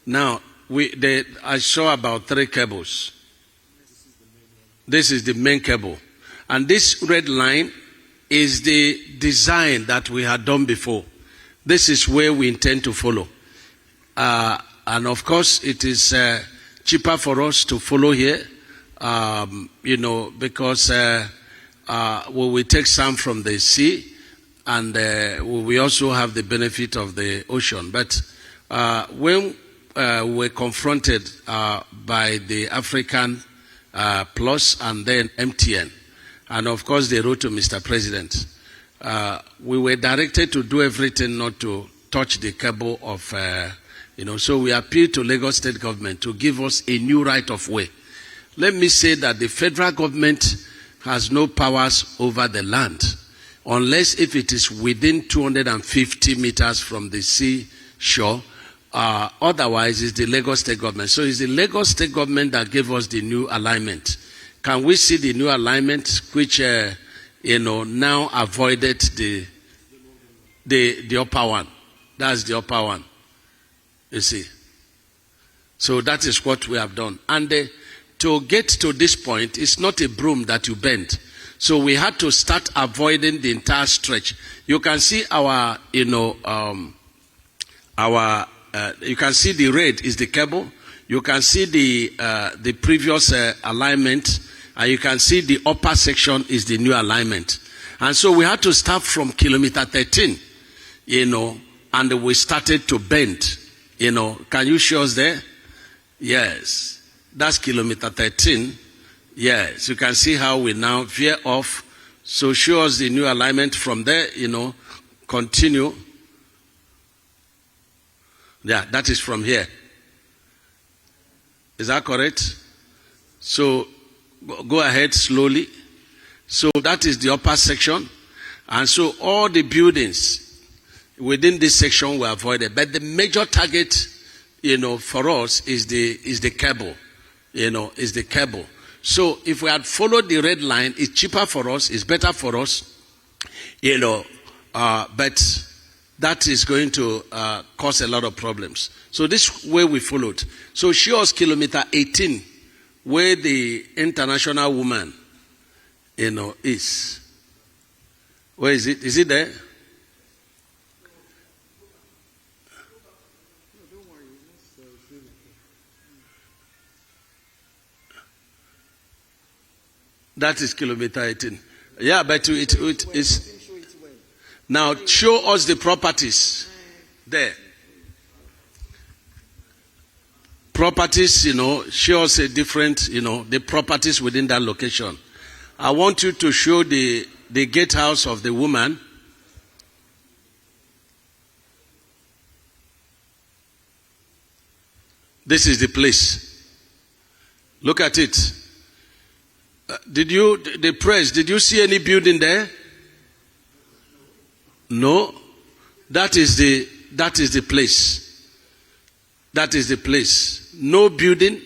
Now, I saw about 3 cables. This is the main cable. And this red line is the design that we had done before. This is where we intend to follow. And of course, it is cheaper for us to follow here, because we will take some from the sea, and we also have the benefit of the ocean. But when we're confronted by the African Plus and then MTN, and of course the road to Mr. President, we were directed to do everything not to touch the cable of, so we appeal to Lagos State government to give us a new right of way. Let me say that the federal government has no powers over the land, unless if it is within 250 meters from the sea shore. Otherwise, it's the Lagos State government. So it's the Lagos State government that gave us the new alignment. Can we see the new alignment, which now avoided the upper one? That's the upper one. You see. So that is what we have done. And to get to this point, it's not a broom that you bend. So we had to start avoiding the entire stretch. You can see our, you can see the red is the cable. You can see the previous alignment, and you can see the upper section is the new alignment. And so we had to start from kilometer 13, and we started to bend. Can you show us there? Yes, that's kilometer 13. Yes, you can see how we now veer off. So show us the new alignment from there. Continue. Yeah, that is from here. Is that correct? So go ahead slowly. So that is the upper section. And so all the buildings within this section were avoided. But the major target, for us is the cable. Is the cable. So if we had followed the red line, it's cheaper for us, it's better for us, but that is going to cause a lot of problems. So this way we followed. So show us kilometer 18, where the international woman, is. Where is it? Is it there? That is kilometer 18. Yeah, but it is. Now show us the properties there. Properties, show us a different, the properties within that location. I want you to show the gatehouse of the woman. This is the place. Look at it. Did you see any building there? No. That is the place. That is the place. No building.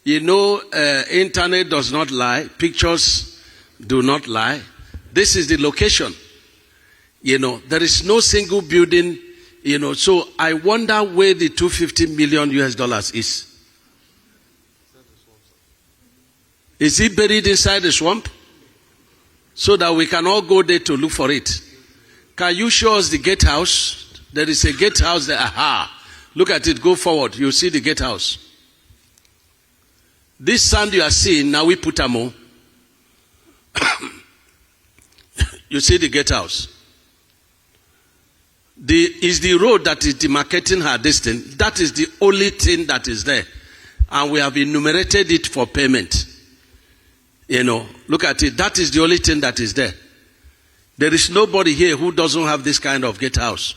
Internet does not lie. Pictures do not lie. This is the location. There is no single building, so I wonder where the $250 million is. Is it buried inside the swamp? So that we can all go there to look for it. Can you show us the gatehouse? There is a gatehouse there. Aha. Look at it. Go forward. You see the gatehouse. This sand you are seeing, now we put more. You see the gatehouse. Is the road that is demarcating her distance. That is the only thing that is there. And we have enumerated it for payment. Look at it. That is the only thing that is there. There is nobody here who doesn't have this kind of gatehouse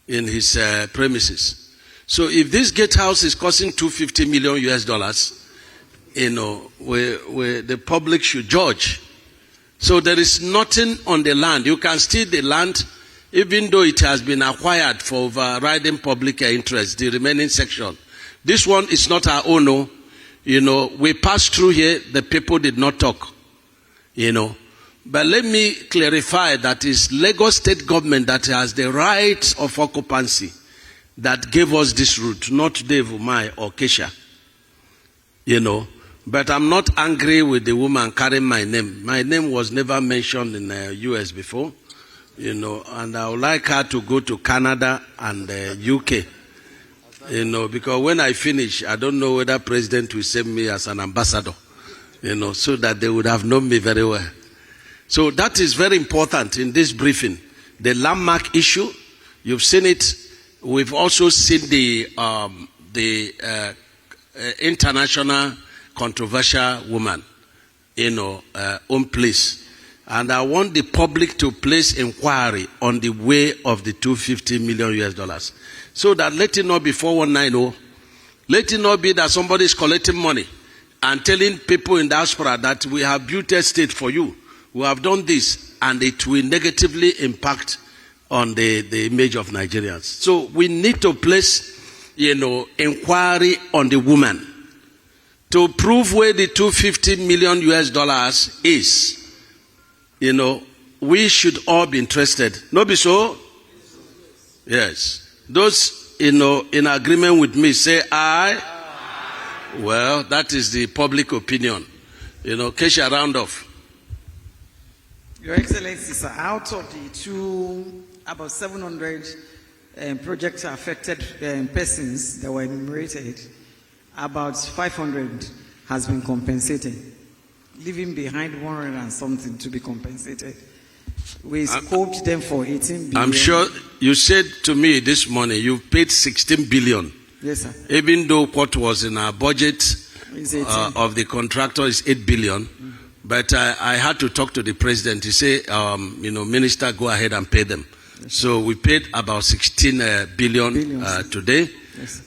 in his premises. So if this gatehouse is costing $250 million, the public should judge. So there is nothing on the land. You can steal the land, even though it has been acquired for overriding public interest, the remaining section. This one is not our own. No. We passed through here, the people did not talk. But let me clarify that it's Lagos State government that has the right of occupancy. that gave us this route, not Dave Umai or Kesha. But I'm not angry with the woman carrying my name. My name was never mentioned in the US before, and I would like her to go to Canada and UK, because when I finish, I don't know whether President will send me as an ambassador, so that they would have known me very well. So that is very important in this briefing. The landmark issue, you've seen it. We've also seen the international controversial woman, own place. And I want the public to place inquiry on the way of the $250 million. So that let it not be 419. Let it not be that somebody is collecting money and telling people in diaspora that we have built a state for you. We have done this, and it will negatively impact on the image of Nigerians. So we need to place, inquiry on the woman to prove where the $250 million is. We should all be interested. No be so? Yes. Those, in agreement with me, say aye. Well, that is the public opinion. Kesha, round off. Your Excellency, sir, out of the about 700 projects affected persons that were enumerated, about 500 has been compensated, leaving behind 100 and something to be compensated. We scoped them for 18 billion. I'm sure you said to me this morning you paid 16 billion. Yes, sir. Even though what was in our budget of the contractor is 8 billion. Mm-hmm. But I had to talk to the president. He said, Minister, go ahead and pay them. Yes. So we paid about 16 billion today. Yes.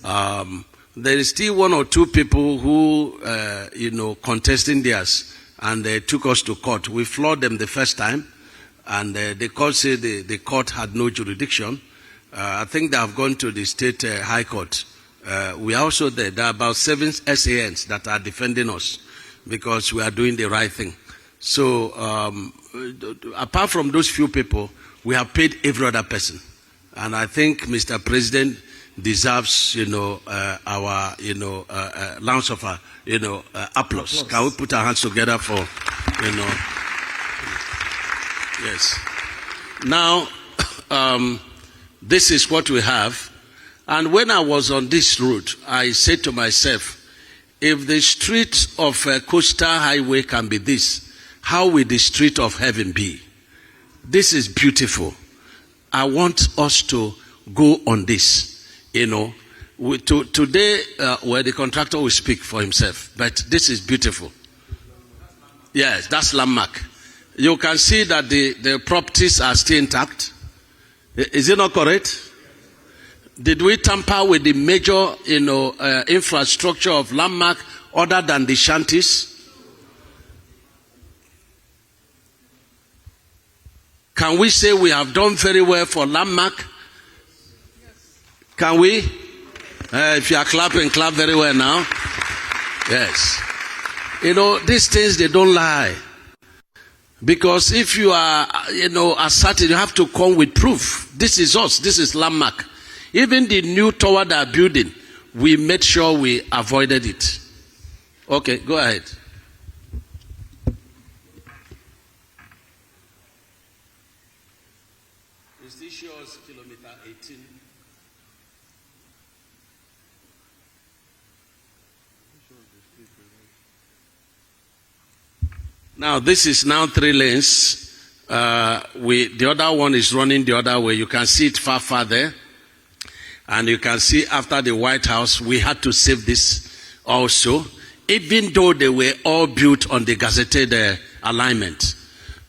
There is still one or two people who, contesting theirs, and they took us to court. We floored them the first time, and the court said the court had no jurisdiction. I think they have gone to the state high court. We are also there. There are about 7 SANs that are defending us, because we are doing the right thing. So, apart from those few people, we have paid every other person. And I think Mr. President deserves, our, rounds of, applause. Can we put our hands together for, yes. Now, this is what we have. And when I was on this route, I said to myself, if the street of Coastal Highway can be this, how will the street of heaven be? This is beautiful. I want us to go on this. Today, where the contractor will speak for himself, but this is beautiful. Yes, that's landmark. You can see that the properties are still intact. Is it not correct? Did we tamper with the major, infrastructure of landmark other than the shanties? Can we say we have done very well for landmark? Can we? If you are clapping, clap very well now. Yes. These things, they don't lie. Because if you are, asserting, you have to come with proof. This is us. This is landmark. Even the new tower they are building, we made sure we avoided it. Okay, go ahead. Is this yours, kilometer 18? Now, this is now 3 lanes. The other one is running the other way. You can see it far there. And you can see after the White House, we had to save this also, even though they were all built on the gazetted alignment.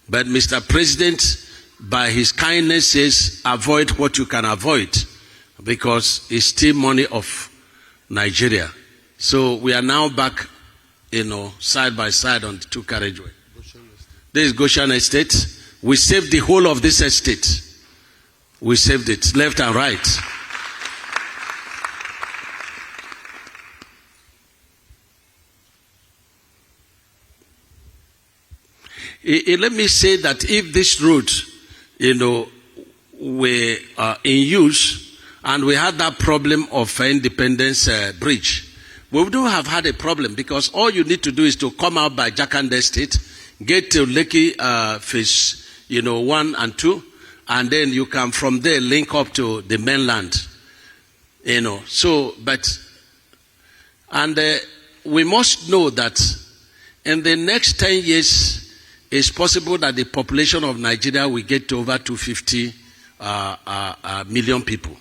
But Mr. President, by his kindness, says, avoid what you can avoid, because it's still money of Nigeria. So we are now back, side by side on the 2 carriageway. This is Goshen Estate. We saved the whole of this estate. We saved it, left and right. Let me say that if this route, were in use, And we had that problem of Independence Bridge. We wouldn't have had a problem because all you need to do is to come out by Jakande State, get to Lekki phase, 1 and 2, and then you can from there link up to the mainland. We must know that in the next 10 years, it's possible that the population of Nigeria will get to over 250 million people.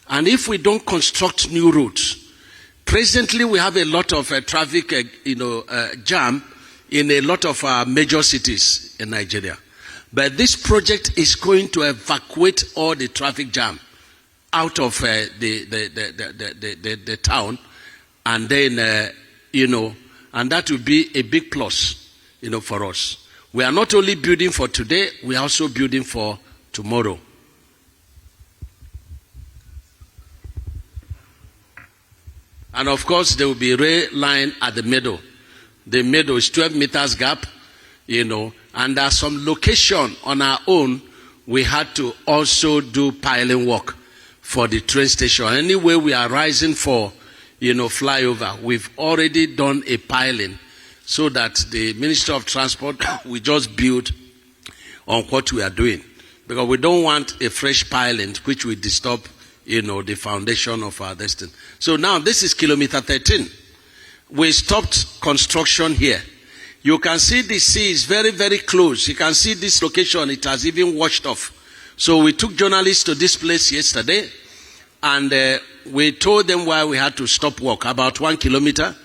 And if we don't construct new routes, presently we have a lot of traffic jam in a lot of major cities in Nigeria. But this project is going to evacuate all the traffic jam out of the town, and then, and that will be a big plus, for us. We are not only building for today, we are also building for tomorrow. And of course, there will be a rail line at the middle. The middle is 12 meters gap, and there's some location on our own. We had to also do piling work for the train station. Anyway, we are rising for, flyover. We've already done a piling so that the Ministry of Transport will just build on what we are doing. Because we don't want a fresh piling which will disturb, the foundation of our destiny. So now this is kilometer 13. We stopped construction here. You can see the sea is very, very close. You can see this location, it has even washed off. So we took journalists to this place yesterday, and we told them why we had to stop work, about 1 kilometer,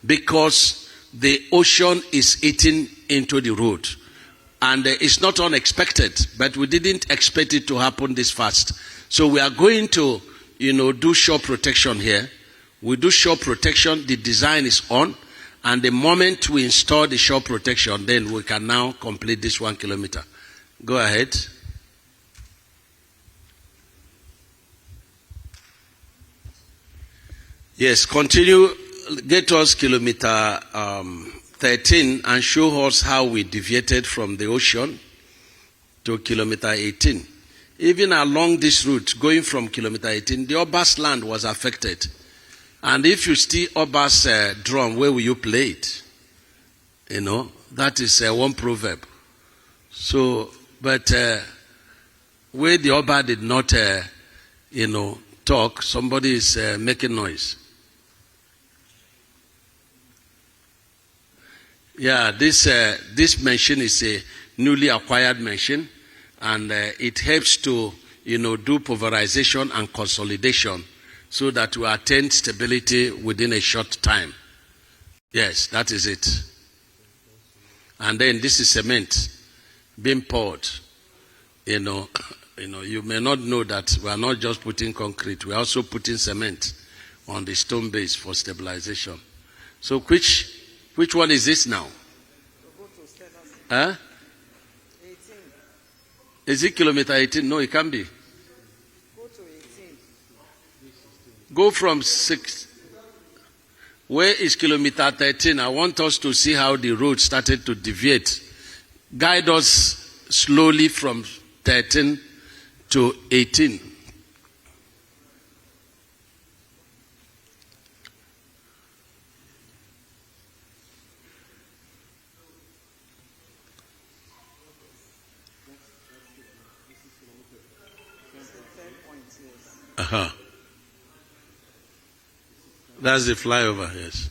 because the ocean is eating into the road. And it's not unexpected, but we didn't expect it to happen this fast. So we are going to, do shore protection here. We do shore protection, the design is on, and the moment we install the shore protection, then we can now complete this 1 kilometer. Go ahead. Yes, continue, get us kilometer 13 and show us how we deviated from the ocean to kilometer 18. Even along this route, going from kilometer 18, the Obas land was affected. And if you see Obas drum, where will you play it? That is one proverb. So, but where the Oba did not, talk, somebody is making noise. Yeah, this machine is a newly acquired machine, and it helps to, do pulverization and consolidation so that we attain stability within a short time. Yes, that is it. And then this is cement being poured. You may not know that we are not just putting concrete, we are also putting cement on the stone base for stabilization. So which one is this now? Huh? 18. Is it kilometer 18? No, it can't be. Go to 18. Go from 6. Where is kilometer 13? I want us to see how the road started to deviate. Guide us slowly from 13 to 18. Uh-huh. That's the flyover, yes.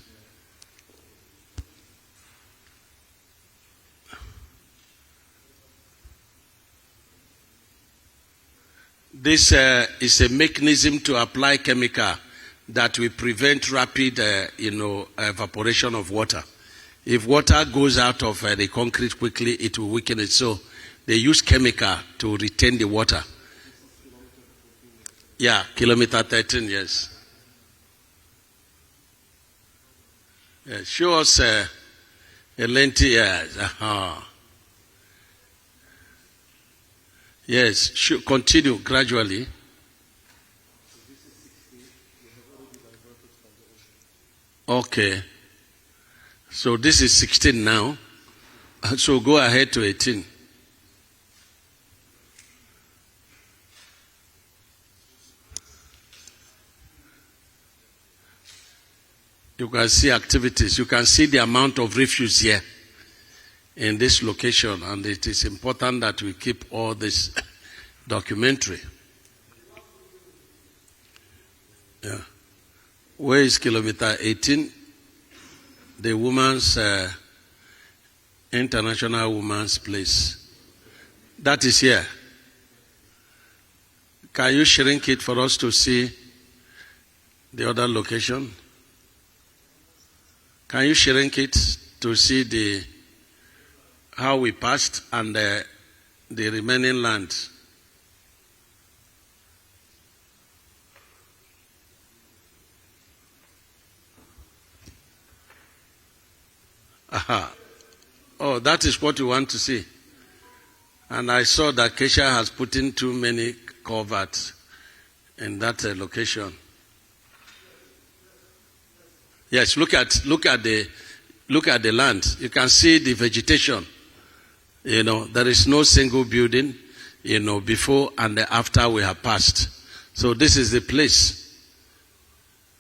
This is a mechanism to apply chemical that will prevent rapid, evaporation of water. If water goes out of the concrete quickly, it will weaken it. So they use chemical to retain the water. Yeah, kilometer 13, yes. Yeah, show us a lengthy, yes. Uh-huh. Yes, continue gradually. Okay. So this is 16 now. So go ahead to 18. You can see activities. You can see the amount of refuse here in this location, and it is important that we keep all this documentary. Yeah. Where is kilometer 18? The woman's International Women's Place. That is here. Can you shrink it for us to see the other location? Can you shrink it to see how we passed and the remaining land? Aha. Oh, that is what you want to see. And I saw that Kesha has put in too many culverts in that location. Yes, look at the land. You can see the vegetation. You know, there is no single building, you know, before and after we have passed. So this is the place.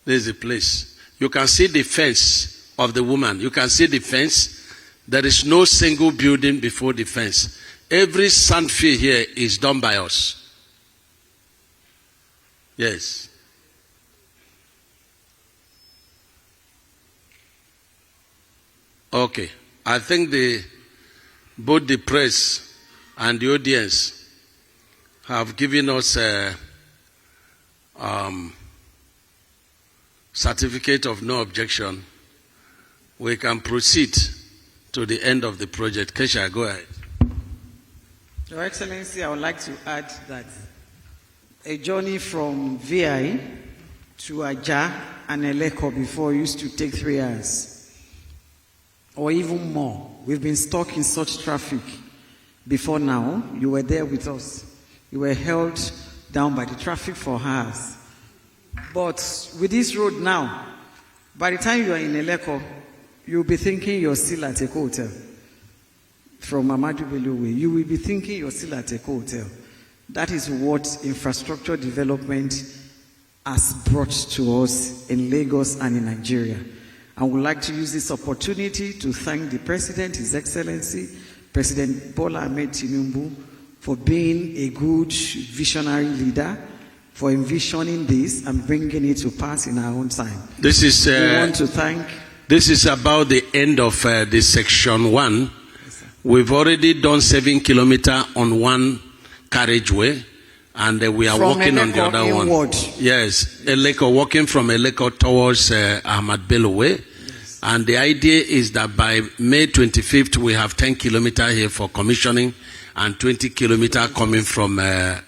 This is the place. You can see the fence of the woman. You can see the fence. There is no single building before the fence. Every sand field here is done by us. Yes. Okay. I think both the press and the audience have given us a certificate of no objection. We can proceed to the end of the project. Kesha, go ahead. Your Excellency, I would like to add that a journey from VI to Aja and Eleko before used to take 3 hours or even more. We've been stuck in such traffic before now. You were there with us. You were held down by the traffic for hours. But with this road now, by the time you are in Eleko, you'll be thinking you're still at a hotel. From Amadu Bello Way, you will be thinking you're still at a hotel. That is what infrastructure development has brought to us in Lagos and in Nigeria. I would like to use this opportunity to thank the President, His Excellency, President Bola Ahmed Tinubu, for being a good visionary leader, for envisioning this and bringing it to pass in our own time. This is. We want to thank. This is about the end of the section 1. We've already done 7 kilometers on one carriageway, and we are walking on the other inward. one. Yes, Eleko, walking from Eleko towards Ahmad Bello Way. Yes. And the idea is that by May 25th, we have 10 kilometers here for commissioning and 20 kilometers coming from the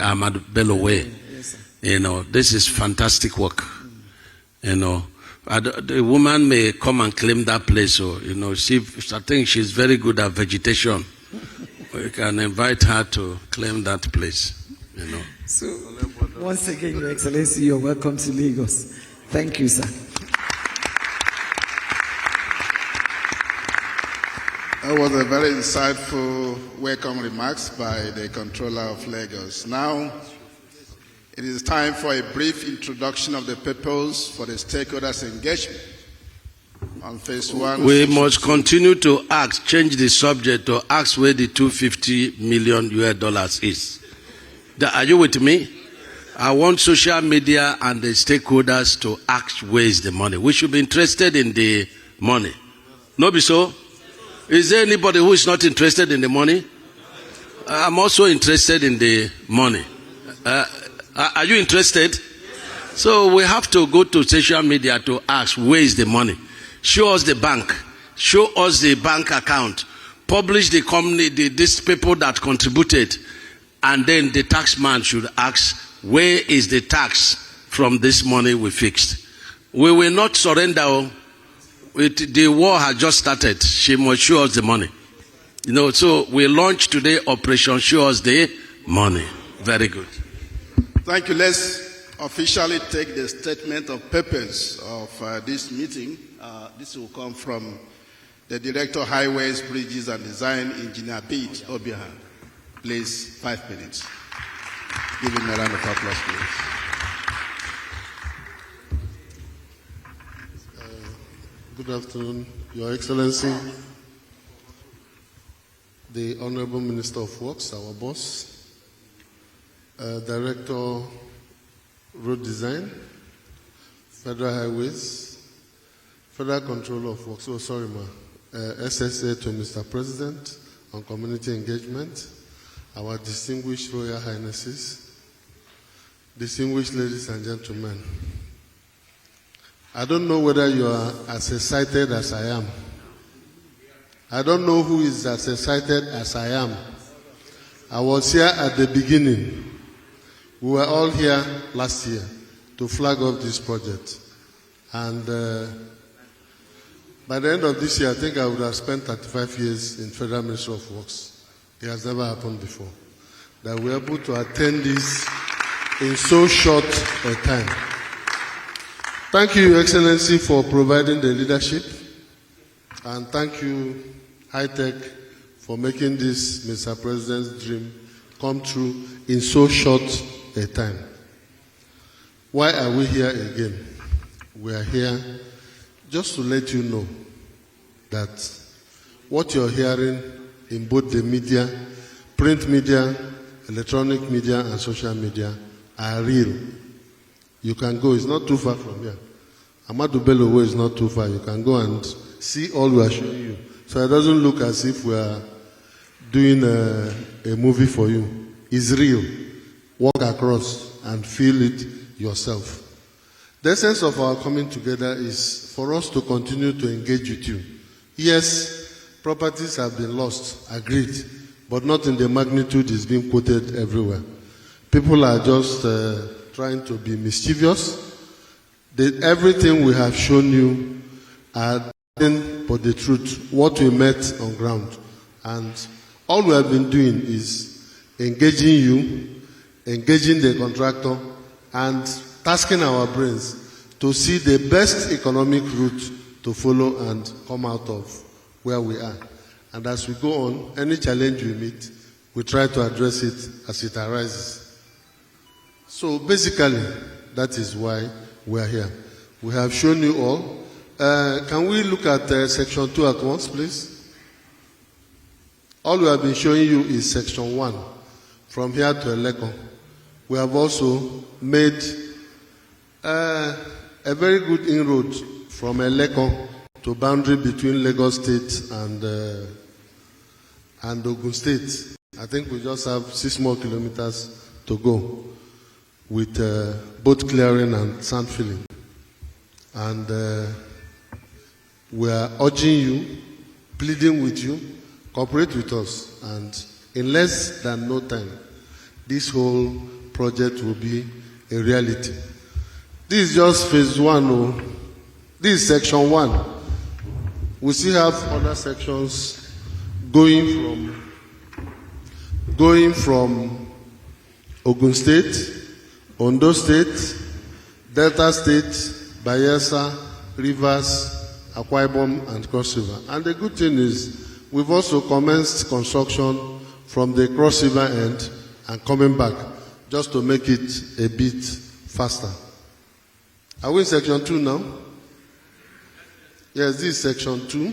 Ahmad Bello Way. Yes, you know, this is fantastic work. You know. The woman may come and claim that place, so you know, I think she's very good at vegetation. We can invite her to claim that place, you know. So, once again, Your Excellency, you're welcome to Lagos. Thank you, sir. That was a very insightful welcome remarks by the controller of Lagos. Now, it is time for a brief introduction of the purpose for the stakeholders' engagement on phase 1. We must continue to change the subject to ask where the $250 million is. Are you with me? I want social media and the stakeholders to ask where is the money. We should be interested in the money. No be so? Is there anybody who is not interested in the money? I'm also interested in the money. Are you interested? So we have to go to social media to ask, where is the money? Show us the bank. Show us the bank account. Publish the company, these people that contributed. And then the tax man should ask, where is the tax from this money we fixed? We will not surrender. The war has just started. She must show us the money. You know, so we launched today Operation Show Us the Money. Very good. Thank you. Let's officially take the statement of purpose of this meeting. This will come from the Director of Highways, Bridges and Design, Engineer Bid Obiahan. Please, 5 minutes. Give him a round of applause, please. Good afternoon, Your Excellency, the Honorable Minister of Works, our boss, Director, Road Design, Federal Highways, Federal Controller of Works, SSA to Mr. President on Community Engagement, our distinguished Royal Highnesses, distinguished ladies and gentlemen. I don't know whether you are as excited as I am. I don't know who is as excited as I am. I was here at the beginning. We were all here last year to flag off this project. And by the end of this year, I think I would have spent 35 years in Federal Ministry of Works. It has never happened before. That we're able to attend this in so short a time. Thank you, Your Excellency, for providing the leadership. And thank you, High Tech, for making this Mr. President's dream come true in so short a time. Why are we here again? We are here just to let you know that what you're hearing in both the media, print media, electronic media, and social media are real. You can go, it's not too far from here. Amadou Bello Way is not too far. You can go and see all we are showing you. So it doesn't look as if we are doing a movie for you. It's real. Walk across and feel it yourself. The essence of our coming together is for us to continue to engage with you. Yes, properties have been lost, agreed, but not in the magnitude is being quoted everywhere. People are just trying to be mischievous. Everything we have shown you are nothing but the truth, what we met on ground. And all we have been doing is engaging you, engaging the contractor, and tasking our brains to see the best economic route to follow and come out of where we are. And as we go on, any challenge we meet, we try to address it as it arises. So basically, that is why we are here. We have shown you all. Can we look at section 2 at once, please? All we have been showing you is section 1, from here to Eleko. We have also made a very good inroad from Eleko to boundary between Lagos State and Ogun State. I think we just have 6 more kilometers to go with both clearing and sand filling. And we are urging you, pleading with you, cooperate with us. And in less than no time, this whole project will be a reality. This is just phase 1. Oh. This is section 1. We still have other sections going from Ogun State, Ondo State, Delta State, Bayelsa, Rivers, Akwa Ibom, and Cross River. And the good thing is, we've also commenced construction from the Cross River end and coming back, just to make it a bit faster. Are we in section 2 now? Yes, this is section 2.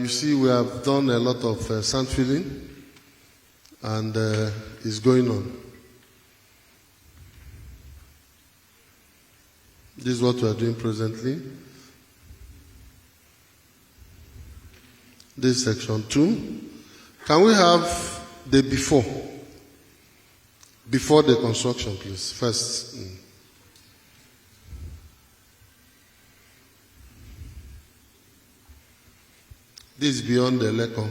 You see, we have done a lot of sand filling, and it's going on. This is what we are doing presently. This is section 2. Can we have the before? Before the construction, please. First. This is beyond the Eleko.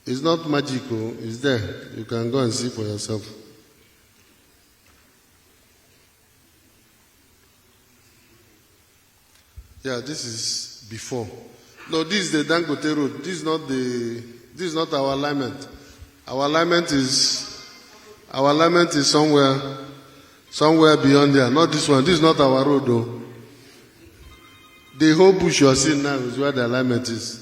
It's not magical, it's there. You can go and see for yourself. Yeah, this is before. No, this is the Dangote Road. This is not our alignment. Our alignment is somewhere beyond there. Not this one. This is not our road though. The whole bush you are seeing now is where the alignment is.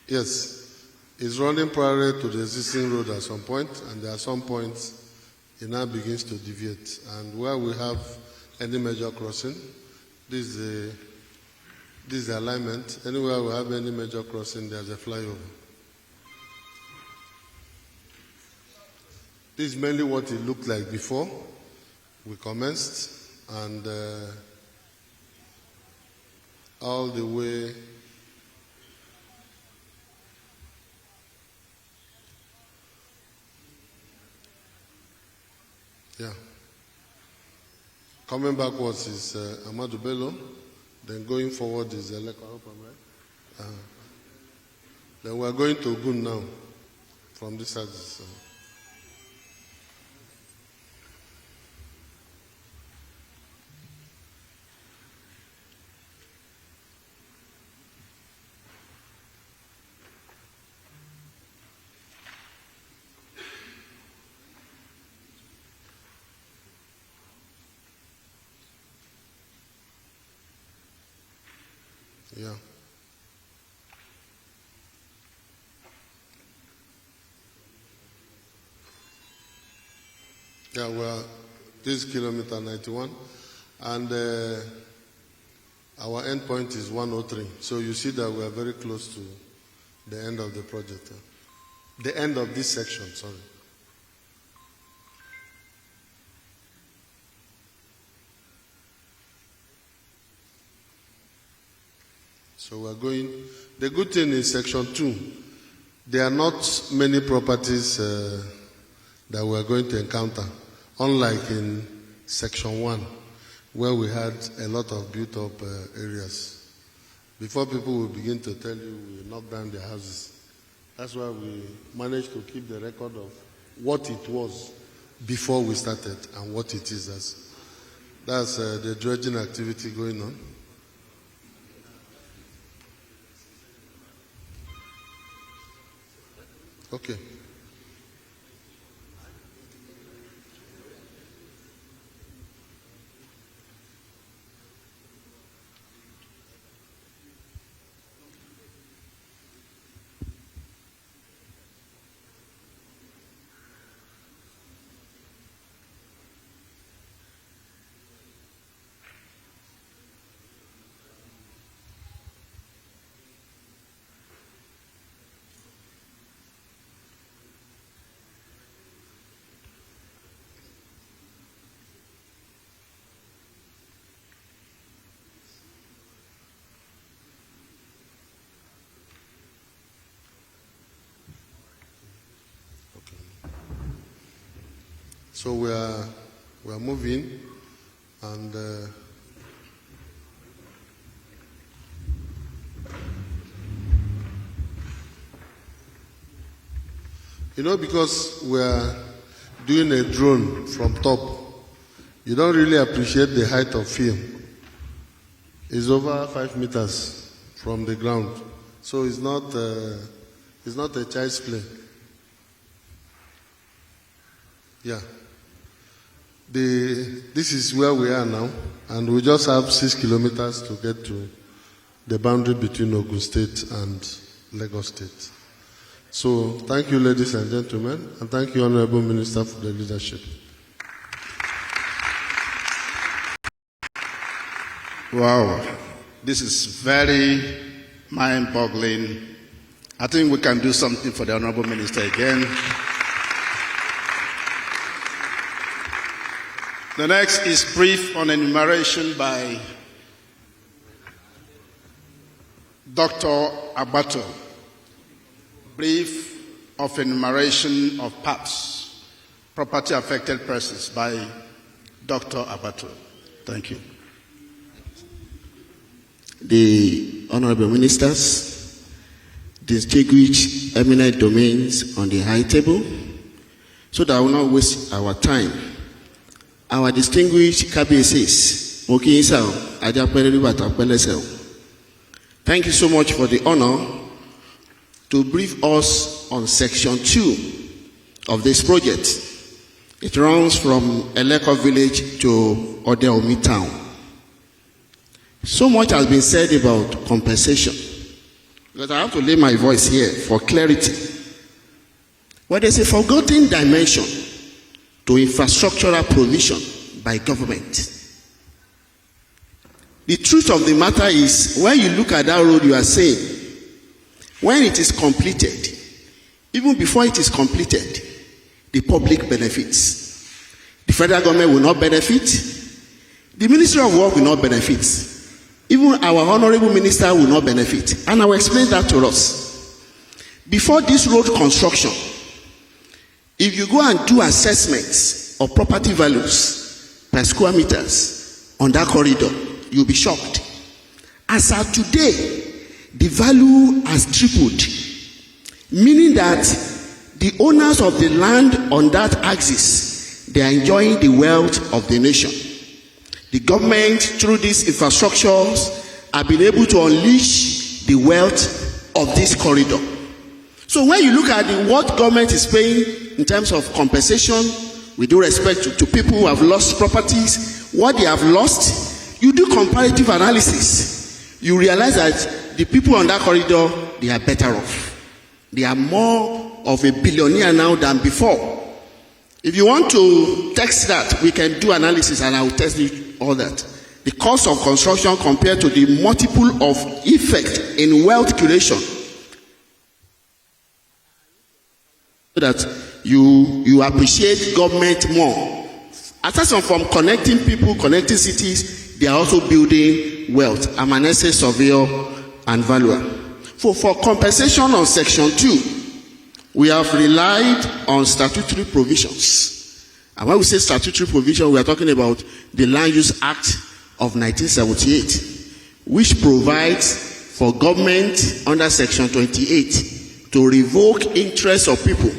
Yes. It's running parallel to the existing road at some point, and there are some points it now begins to deviate. And where we have any major crossing, this is the alignment. Anywhere we have any major crossing, there's a flyover. This is mainly what it looked like before we commenced, and all the way coming backwards is Amadou Bello, then going forward is Eleko. I hope I'm right. Then we're going to Ogun now from this side. Yeah. Yeah, well, this is kilometer 91, and our end point is 103. So you see that we are very close to the end of the project. The end of this section, sorry. So we're going. The good thing is section 2. There are not many properties that we're going to encounter, unlike in section 1, where we had a lot of built-up areas. Before people will begin to tell you we knocked down their houses. That's why we managed to keep the record of what it was before we started and what it is as. That's the dredging activity going on. Okay. So we are moving, and because we are doing a drone from top, you don't really appreciate the height of film. It's over 5 meters from the ground, so it's not a child's play. Yeah. This is where we are now, and we just have 6 kilometers to get to the boundary between Ogun State and Lagos State. So thank you, ladies and gentlemen, and thank you, Honorable Minister, for the leadership. Wow, this is very mind-boggling. I think we can do something for the Honorable Minister again. The next is brief on enumeration by Dr. Abato. Brief of enumeration of PAPs, property affected persons, by Dr. Abato. Thank you. The Honorable Ministers, distinguished eminent domains on the high table, so that I will not waste our time. Our distinguished KBCs, thank you so much for the honor to brief us on section 2 of this project. It runs from Eleko village to Odeomi town. So much has been said about compensation, because I have to lay my voice here for clarity. Well, there's a forgotten dimension to infrastructural provision by government. The truth of the matter is, when you look at that road, you are saying, when it is completed, even before it is completed, the public benefits. The federal government will not benefit. The Ministry of Work will not benefit. Even our honorable minister will not benefit. And I will explain that to us. Before this road construction, if you go and do assessments of property values per square meters on that corridor, you'll be shocked. As of today, the value has tripled, meaning that the owners of the land on that axis, they are enjoying the wealth of the nation. The government, through these infrastructures, have been able to unleash the wealth of this corridor. So when you look at what government is paying in terms of compensation, with due respect to people who have lost properties, what they have lost, you do comparative analysis. You realize that the people on that corridor, they are better off. They are more of a billionaire now than before. If you want to text that, we can do analysis and I will test you all that. The cost of construction compared to the multiple of effect in wealth creation, so that you appreciate government more. Aside from connecting people, connecting cities, they are also building wealth. I'm an essay surveyor and valuer. For compensation on Section 2, we have relied on statutory provisions. And when we say statutory provision, we are talking about the Land Use Act of 1978, which provides for government under Section 28 to revoke interest of people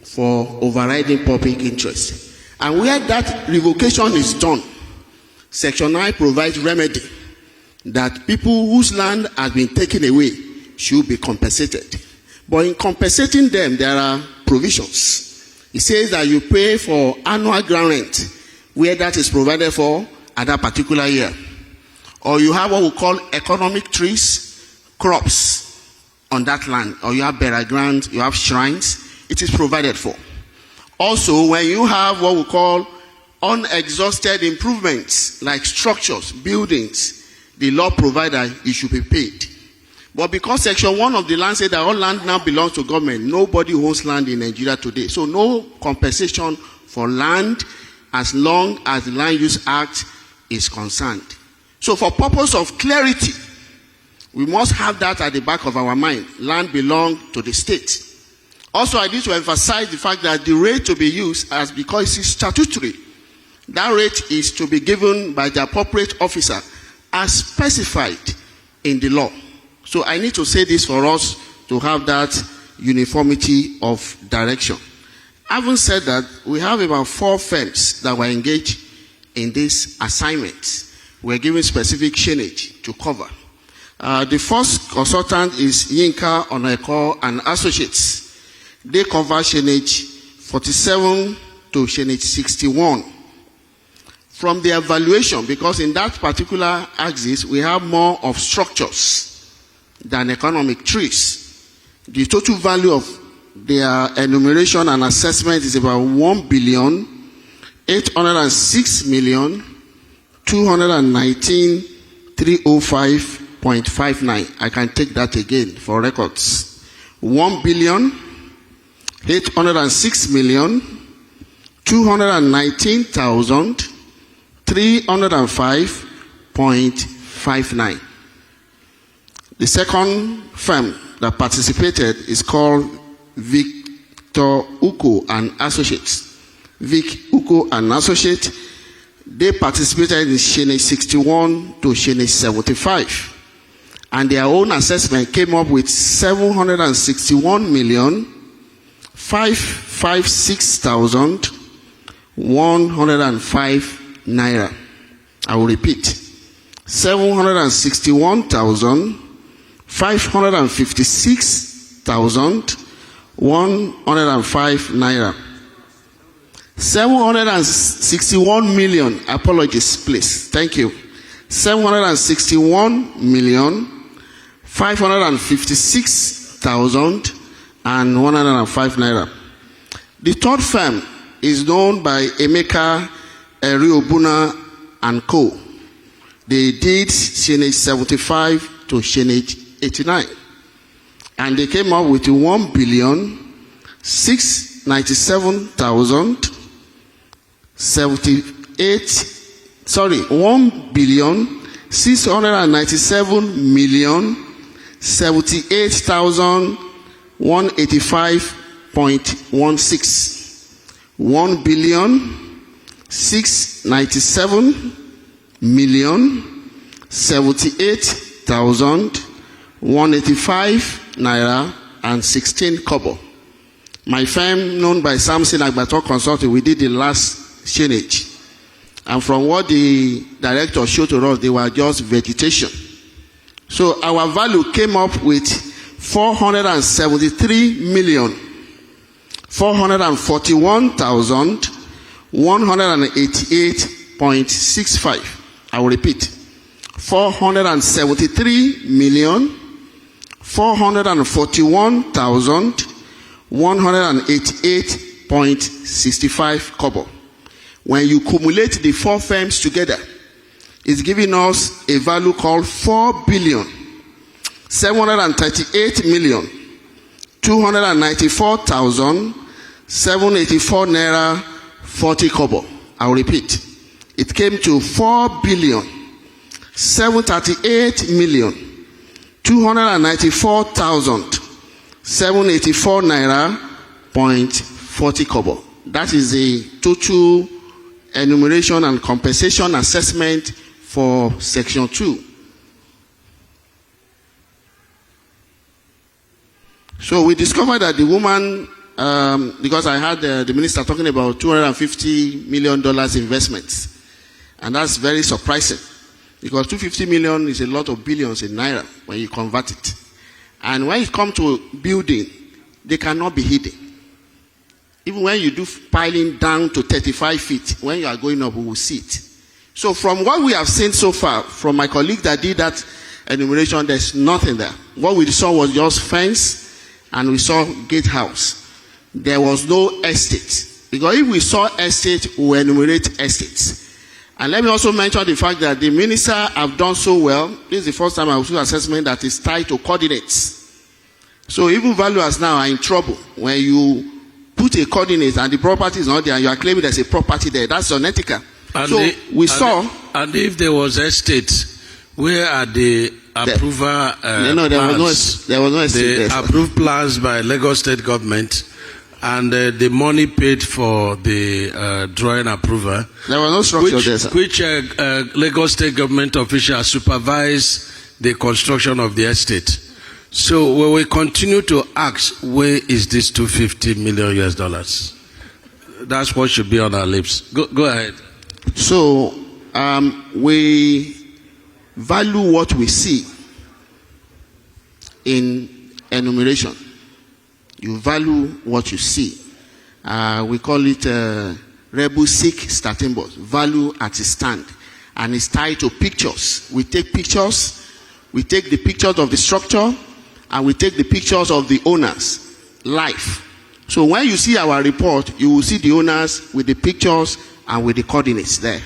for overriding public interest. And where that revocation is done, Section 9 provides remedy that people whose land has been taken away should be compensated. But in compensating them, there are provisions. It says that you pay for annual ground rent where that is provided for at that particular year. Or you have what we call economic trees, crops on that land. Or you have burial ground, you have shrines. It is provided for. Also, when you have what we call unexhausted improvements like structures, buildings, the law provider, you should be paid. But because Section 1 of the land said that all land now belongs to government, nobody owns land in Nigeria today. So no compensation for land as long as the Land Use Act is concerned. So for purpose of clarity, we must have that at the back of our mind. Land belongs to the state. Also, I need to emphasize the fact that the rate to be used, as because it's statutory, that rate is to be given by the appropriate officer as specified in the law. So I need to say this for us to have that uniformity of direction. Having said that, we have about 4 firms that were engaged in this assignment. We're given specific shillage to cover. The first consultant is Yinka Oneko and Associates. They cover shillage 47 to shillage 61. From the evaluation, because in that particular axis, we have more of structures than economic trees. The total value of their enumeration and assessment is about 1,806,219,305.59. I can take that again for records. 1,806,219,305.59. The second firm that participated is called Victor Uko and Associates. Vic Uko and Associates, they participated in shillage 61 to shillage 75. And their own assessment came up with 761,556,105 naira. I will repeat. 761,556,105 naira. 761 million, apologies please, thank you. 761,556,105 naira. The third firm is known by Emeka Eriobuna and Co. They did Senate 75 to Senate 89. And they came up with 1,697,185.16. 1,697,078,185 naira and 16 kobo. My firm, known by Samson Agbato Consulting, we did the last Senate. And from what the director showed to us, they were just vegetation. So our value came up with 473,441,188.65. I will repeat. 473,441,188.65 kobo. When you cumulate the four firms together, it's giving us a value called 4,738,294,784 naira 40 kobo. I'll repeat. It came to 4,738,294,784 naira 40 kobo. That is the total enumeration and compensation assessment for Section 2. So we discovered that the woman, because I had the minister talking about $250 million investments, and that's very surprising, because $250 million is a lot of billions in naira when you convert it. And when it comes to building, they cannot be hidden. Even when you do piling down to 35 feet, when you are going up, we will see it. So from what we have seen so far, from my colleague that did that enumeration, there's nothing there. What we saw was just fence, and we saw gatehouse. There was no estate. Because if we saw estate, we will enumerate estates. And let me also mention the fact that the minister have done so well. This is the first time I will do assessment that is tied to coordinates. So even valuers now are in trouble when you put a coordinate and the property is not there and you are claiming there's a property there. That's unethical. And so we saw. And if there was estate, where are the approval plans? There was no estate. The approved plans by Lagos State government and the money paid for the drawing approval. There was no structure there, sir. Which Lagos State government official supervise the construction of the estate? So we will continue to ask, where is this $250 million US? That's what should be on our lips. Go ahead. So we value what we see in enumeration. You value what you see. We call it Rebusik starting board. Value at a stand. And it's tied to pictures. We take pictures. We take the pictures of the structure. And we take the pictures of the owners. Live. So when you see our report, you will see the owners with the pictures and with the coordinates there.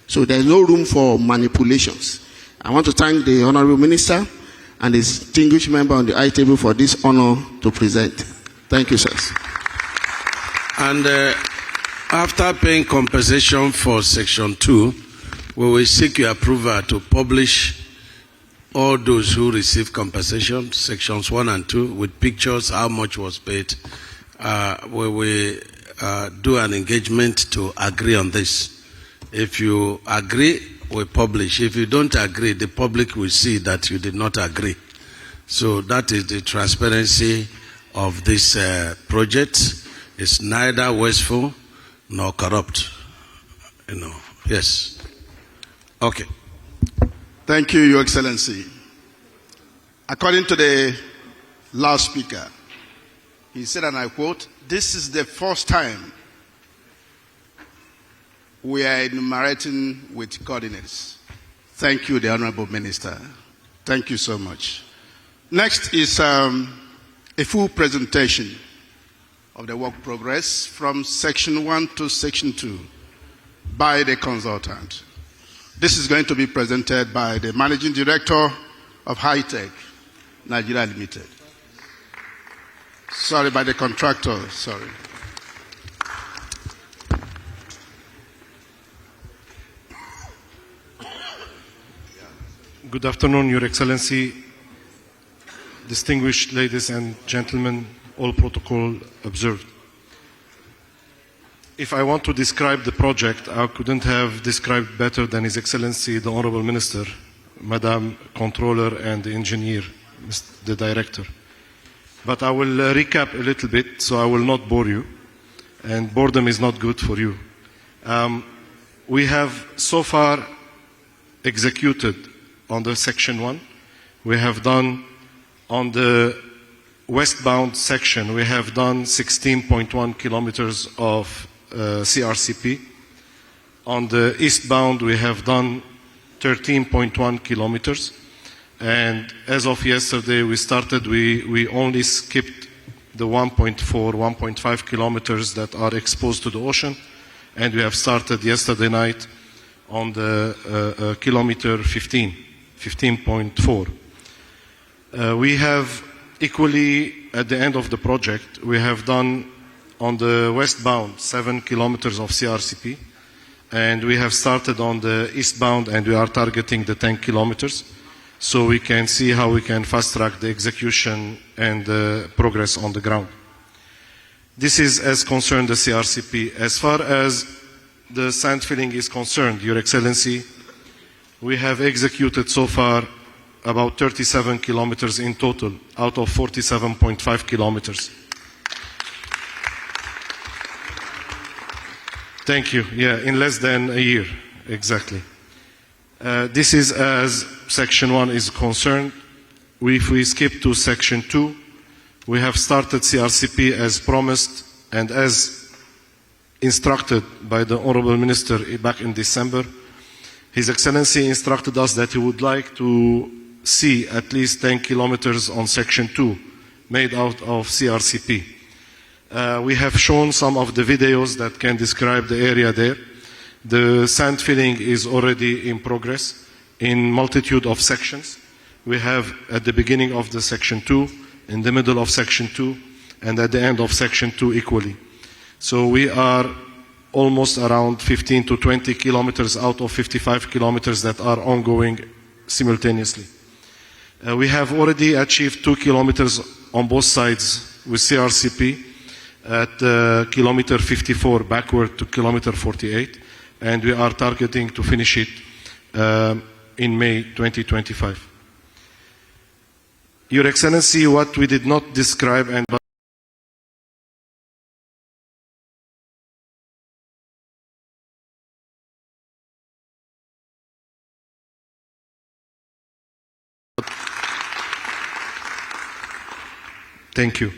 So there's no room for manipulations. I want to thank the Honorable Minister and the distinguished member on the high table for this honor to present. Thank you, sir. And after paying compensation for Section 2, we will seek your approval to publish all those who receive compensation, Sections 1 and 2, with pictures, how much was paid. We will do an engagement to agree on this. If you agree, we publish. If you don't agree, the public will see that you did not agree. So that is the transparency of this project. It's neither wasteful nor corrupt. Yes. Okay. Thank you, Your Excellency. According to the last speaker, he said, and I quote, "This is the first time we are enumerating with coordinates." Thank you, the Honorable Minister. Thank you so much. Next is a full presentation of the work progress from Section 1 to Section 2 by the consultant. This is going to be presented by the Managing Director of High Tech, Nigeria Limited. Sorry, by the contractor, sorry. Good afternoon, Your Excellency, distinguished ladies and gentlemen, all protocol observed. If I want to describe the project, I couldn't have described better than His Excellency, the Honorable Minister, Madam Controller and the Engineer, the Director. But I will recap a little bit, so I will not bore you, and boredom is not good for you. We have so far executed on the Section 1. We have done on the westbound section, we have done 16.1 kilometers of CRCP. On the eastbound, we have done 13.1 kilometers. And as of yesterday, we only skipped the 1.4, 1.5 kilometers that are exposed to the ocean. And we have started yesterday night on the kilometer 15.4. We have equally, at the end of the project, we have done on the westbound 7 kilometers of CRCP, and we have started on the eastbound, and we are targeting the 10 kilometers, so we can see how we can fast-track the execution and the progress on the ground. This is as concerned the CRCP. As far as the sand filling is concerned, Your Excellency, we have executed so far about 37 kilometers in total, out of 47.5 kilometers. Thank you. Yeah, in less than a year, exactly. This is as Section 1 is concerned. If we skip to Section 2, we have started CRCP as promised and as instructed by the Honorable Minister back in December. His Excellency instructed us that he would like to see at least 10 kilometers on Section 2 made out of CRCP. We have shown some of the videos that can describe the area there. The sand filling is already in progress in multitude of sections. We have at the beginning of the Section 2, in the middle of Section 2, and at the end of Section 2 equally. So we are almost around 15 to 20 kilometers out of 55 kilometers that are ongoing simultaneously. We have already achieved 2 kilometers on both sides with CRCP at kilometer 54 backward to kilometer 48, and we are targeting to finish it in May 2025. Your Excellency, what we did not describe and Thank you.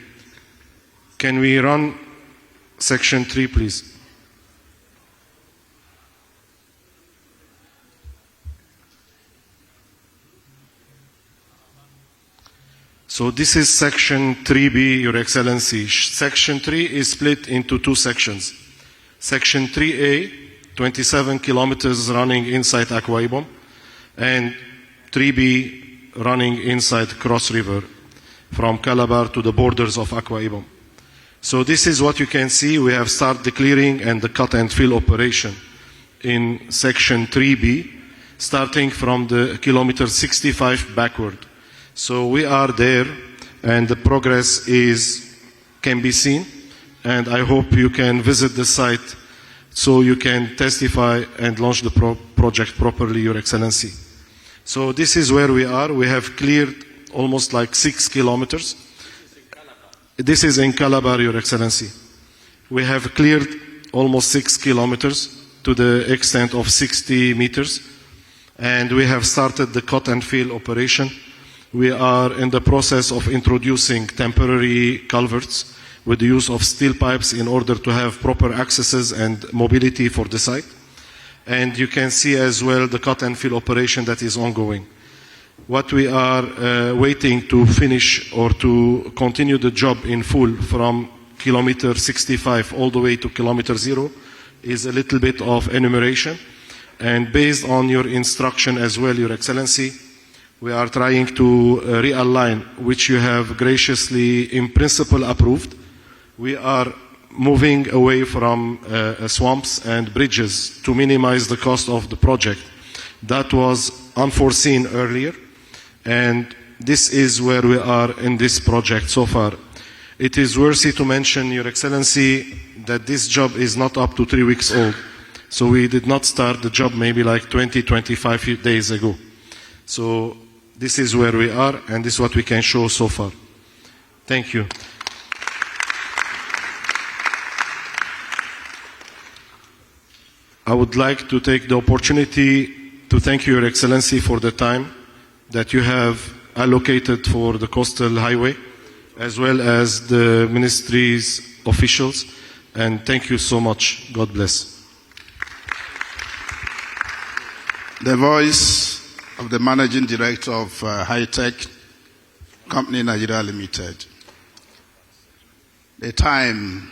Can we run Section 3, please? So this is Section 3B, Your Excellency. Section 3 is split into two sections. Section 3A, 27 kilometers running inside Akwa Ibom, and 3B running inside Cross River, from Calabar to the borders of Akwa Ibom. So this is what you can see. We have started the clearing and the cut and fill operation in Section 3B, starting from the kilometer 65 backward. So we are there, and the progress can be seen, and I hope you can visit the site so you can testify and launch the project properly, Your Excellency. So this is where we are. We have cleared almost like 6 kilometers. This is in Calabar, Your Excellency. We have cleared almost 6 kilometers to the extent of 60 meters, and we have started the cut and fill operation. We are in the process of introducing temporary culverts with the use of steel pipes in order to have proper accesses and mobility for the site. And you can see as well the cut and fill operation that is ongoing. What we are waiting to finish or to continue the job in full from kilometer 65 all the way to kilometer 0 is a little bit of enumeration. And based on your instruction as well, Your Excellency, we are trying to realign, which you have graciously in principle approved. We are moving away from swamps and bridges to minimize the cost of the project. That was unforeseen earlier, and this is where we are in this project so far. It is worthy to mention, Your Excellency, that this job is not up to 3 weeks old. So we did not start the job maybe like 20, 25 days ago. So this is where we are, and this is what we can show so far. Thank you. I would like to take the opportunity to thank you, Your Excellency, for the time that you have allocated for the coastal highway, as well as the ministry's officials. And thank you so much. God bless. The voice of the Managing Director of High-Tech Company Nigeria Limited. The time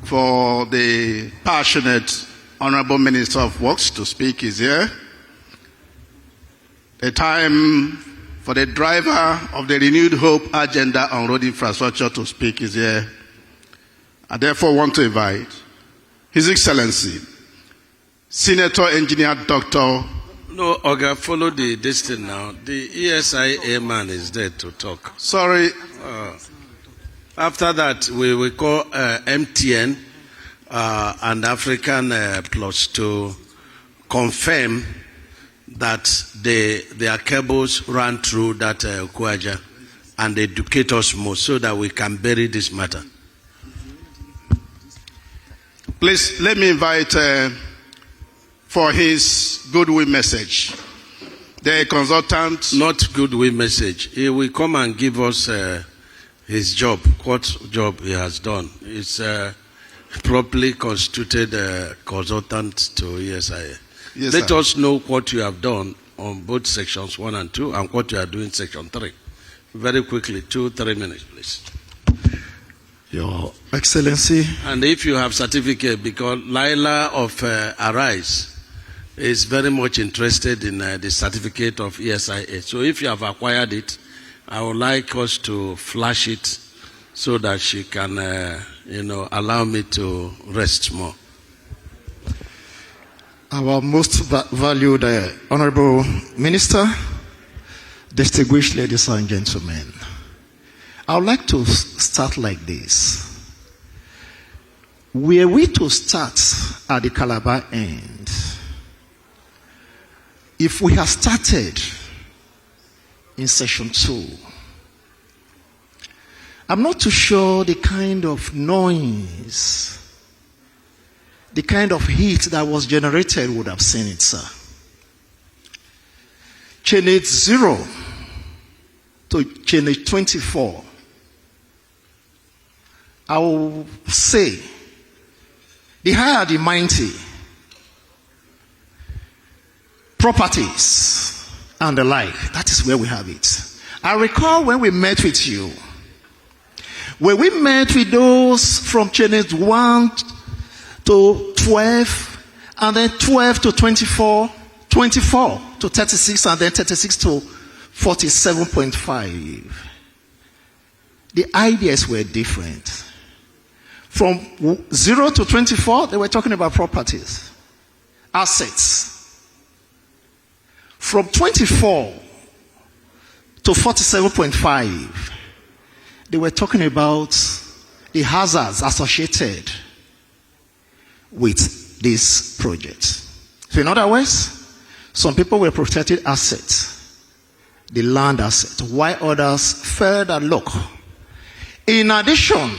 for the passionate Honorable Minister of Works to speak is here. The time for the driver of the Renewed Hope Agenda on Road Infrastructure to speak is here. I therefore want to invite His Excellency, Senator Engineer Dr. No, Oga, follow the destiny now. The ESIA man is there to talk. Sorry. After that, we will call MTN and African Plus to confirm that their cables run through that Kuaja and educate us more so that we can bury this matter. Please, let me invite for his goodwill message the consultant. Not goodwill message. He will come and give us his job, what job he has done. It's properly constituted consultant to ESIA. Yes, Let sir. us know what you have done on both sections 1 and 2 and what you are doing section 3. Very quickly, 2-3 minutes, please. Your Excellency. And if you have certificate, because Laila of Arise is very much interested in the certificate of ESIA. So if you have acquired it, I would like us to flash it so that she can, allow me to rest more. Our most valued Honorable Minister, distinguished ladies and gentlemen, I would like to start like this. Were we to start at the Calabar end, if we have started in section 2, I'm not too sure the kind of noise, the kind of heat that was generated would have seen it, sir. Chainage 0 to chainage 24. I will say, the higher the mighty, properties and the like, that is where we have it. I recall when we met with you, when we met with those from chainage 1 to 12, and then 12 to 24, 24 to 36, and then 36 to 47.5. The ideas were different. From 0 to 24, they were talking about properties, assets. From 24 to 47.5, they were talking about the hazards associated with this project. So in other words, some people were protected assets, the land asset, while others felt that, look, in addition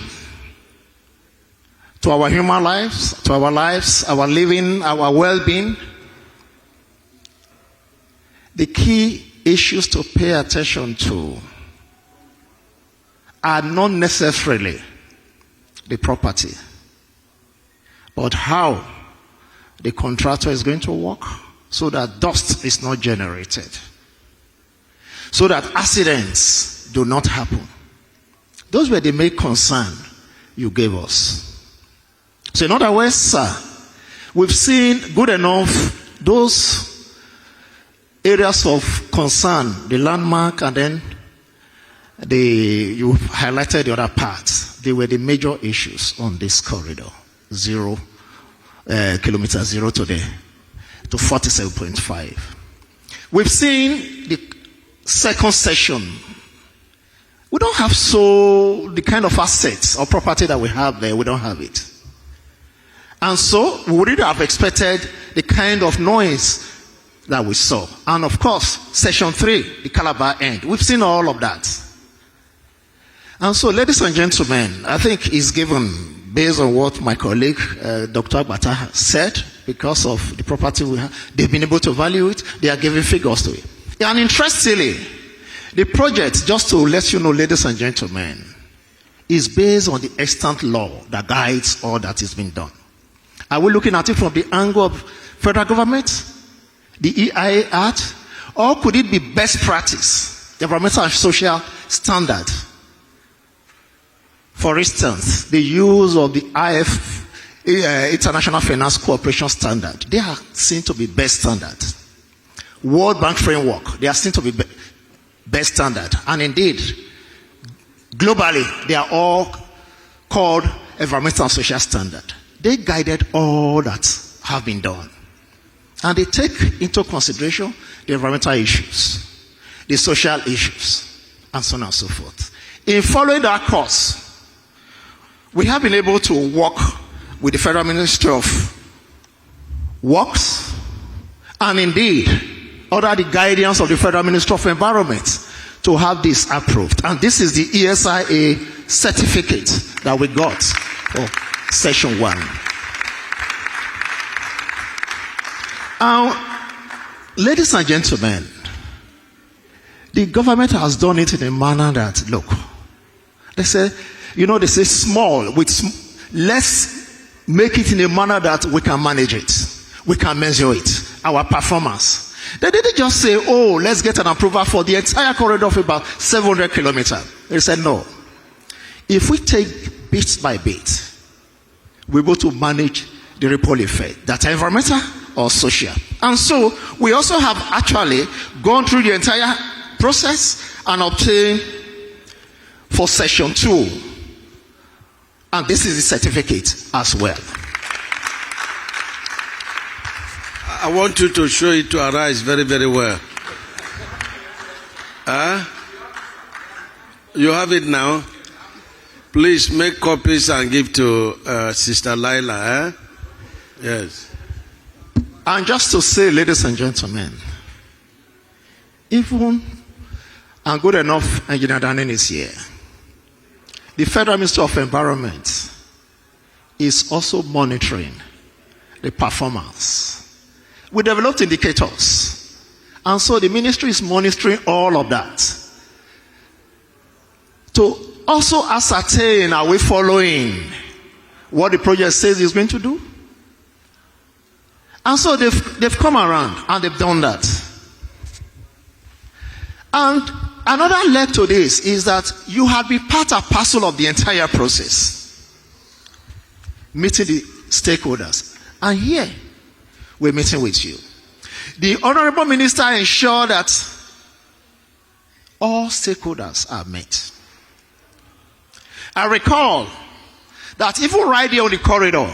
to our human lives, to our lives, our living, our well-being, the key issues to pay attention to are not necessarily the property, but how the contractor is going to work so that dust is not generated, so that accidents do not happen. Those were the main concern you gave us. So in other words, sir, we've seen good enough those areas of concern, the landmark, and then you highlighted the other parts. They were the major issues on this corridor. 0 kilometer 0 today to 47.5. We've seen the second session. We don't have the kind of assets or property that we have there, we don't have it. And so we would have expected the kind of noise that we saw. And of course, session 3, the Calabar end. We've seen all of that. And so, ladies and gentlemen, I think it's given, based on what my colleague, Dr. Agbata, said, because of the property we have, they've been able to value it, they are giving figures to it. And interestingly, the project, just to let you know, ladies and gentlemen, is based on the extant law that guides all that is being done. Are we looking at it from the angle of federal government, the EIA Act, or could it be best practice, the environmental and social standard? For instance, the use of the International Finance Cooperation Standard. They are seen to be best standard. World Bank Framework, they are seen to be best standard. And indeed, globally, they are all called environmental and social standard. They guided all that have been done. And they take into consideration the environmental issues, the social issues, and so on and so forth. In following that course, we have been able to work with the Federal Ministry of Works and indeed under the guidance of the Federal Ministry of Environment to have this approved. And this is the ESIA certificate that we got for session 1. Ladies and gentlemen, the government has done it in a manner that, look, they say small, let's make it in a manner that we can manage it. We can measure it, our performance. They didn't just say, let's get an approval for the entire corridor of about 700 kilometers. They said, no. If we take bit by bit, we're able to manage the ripple effect, that environmental or social. And so, we also have actually gone through the entire process and obtained for session 2. And this is the certificate as well. I want you to show it to Arise very, very well. You have it now. Please make copies and give to Sister Laila. Yes. And just to say, ladies and gentlemen, even and good enough Engineer Danin is here. The Federal Ministry of Environment is also monitoring the performance. We developed indicators. And so the ministry is monitoring all of that. To also ascertain, are we following what the project says it's going to do? And so they've come around and they've done that. And another leg to this is that you have been part and parcel of the entire process. Meeting the stakeholders. And here, we're meeting with you. The Honorable Minister ensured that all stakeholders are met. I recall that even right there on the corridor,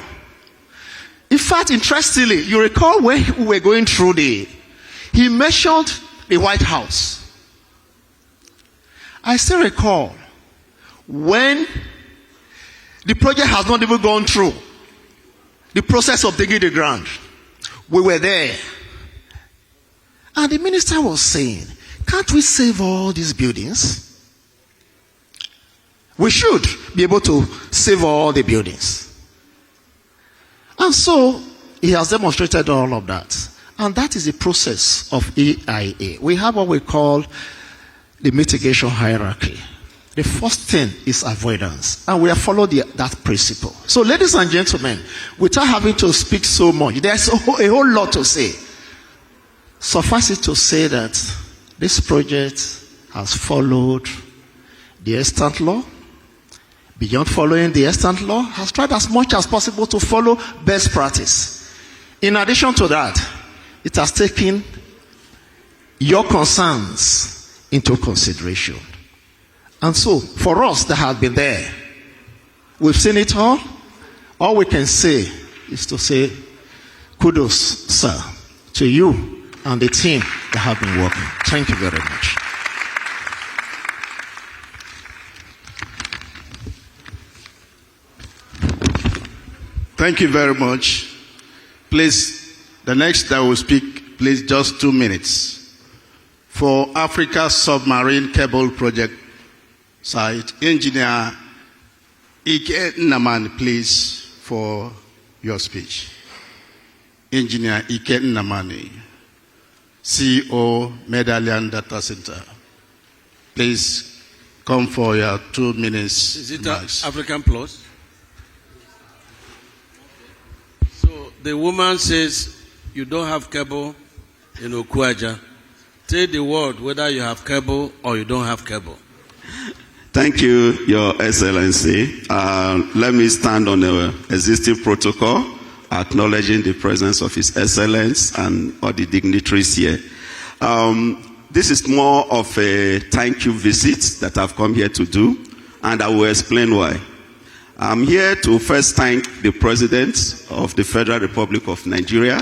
in fact, interestingly, you recall when we were going through he mentioned the White House. I still recall when the project has not even gone through the process of digging the ground. We were there. And the minister was saying, can't we save all these buildings? We should be able to save all the buildings. And so, he has demonstrated all of that. And that is the process of EIA. We have what we call the mitigation hierarchy. The first thing is avoidance. And we have followed that principle. So, ladies and gentlemen, without having to speak so much, there's a whole lot to say. Suffice it to say that this project has followed the extant law, beyond following the extant law, has tried as much as possible to follow best practice. In addition to that, it has taken your concerns into consideration. And so, for us that have been there, we've seen it all. All we can say is to say, kudos, sir, to you and the team that have been working. Thank you very much. Thank you very much. Please, the next that will speak, please, just 2 minutes. For Africa Submarine Cable Project site, Engineer Ike Naman, please, for your speech. Engineer Ike Namani, CEO, Medallion Data Center. Please come for your 2 minutes. Is it African Plus? So the woman says, you don't have cable in Okwaja. Tell the world whether you have cable or you don't have cable. Thank you, Your Excellency. Let me stand on the existing protocol, acknowledging the presence of His Excellence and all the dignitaries here. This is more of a thank you visit that I've come here to do, and I will explain why. I'm here to first thank the President of the Federal Republic of Nigeria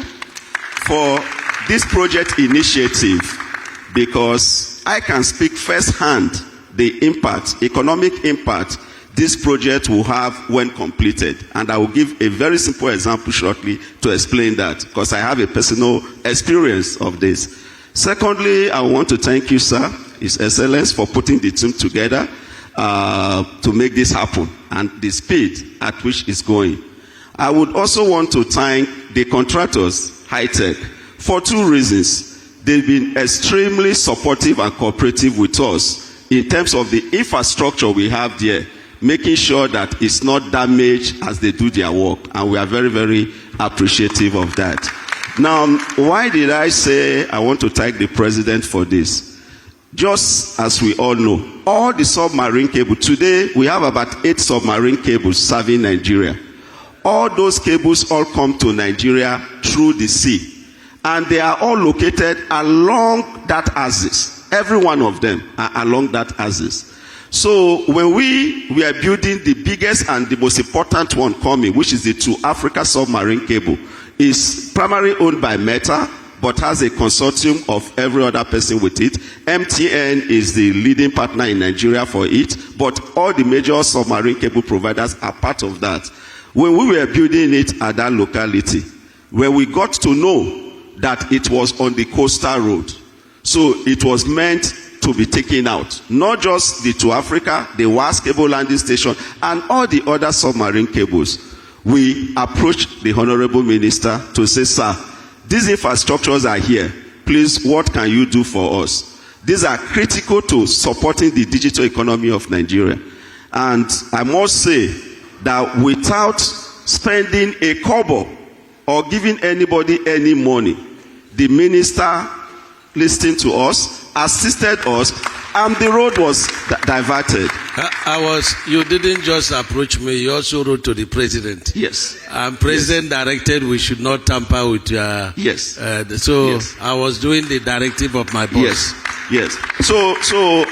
for this project initiative, because I can speak firsthand the impact, economic impact, this project will have when completed. And I will give a very simple example shortly to explain that, because I have a personal experience of this. Secondly, I want to thank you, sir, His Excellence, for putting the team together to make this happen and the speed at which it's going. I would also want to thank the contractors, High Tech, for 2 reasons. They've been extremely supportive and cooperative with us in terms of the infrastructure we have there, making sure that it's not damaged as they do their work. And we are very, very appreciative of that. Now, why did I say I want to thank the President for this? Just as we all know, all the submarine cables, today we have about 8 submarine cables serving Nigeria. All those cables all come to Nigeria through the sea. And they are all located along that axis. Every one of them are along that axis. So when we are building the biggest and the most important one coming, which is the To Africa submarine cable, is primarily owned by Meta, but has a consortium of every other person with it. MTN is the leading partner in Nigeria for it, but all the major submarine cable providers are part of that. When we were building it at that locality, where we got to know that it was on the coastal road, so it was meant to be taken out. Not just the To Africa, the WAS cable landing station, and all the other submarine cables. We approached the Honorable Minister to say, sir, these infrastructures are here. Please, what can you do for us? These are critical to supporting the digital economy of Nigeria. And I must say that without spending a kobo or giving anybody any money, the minister listened to us, assisted us, and the road was diverted. You didn't just approach me, you also wrote to the President. Yes. And President directed we should not tamper with your... Yes. Yes. I was doing the directive of my boss. Yes. So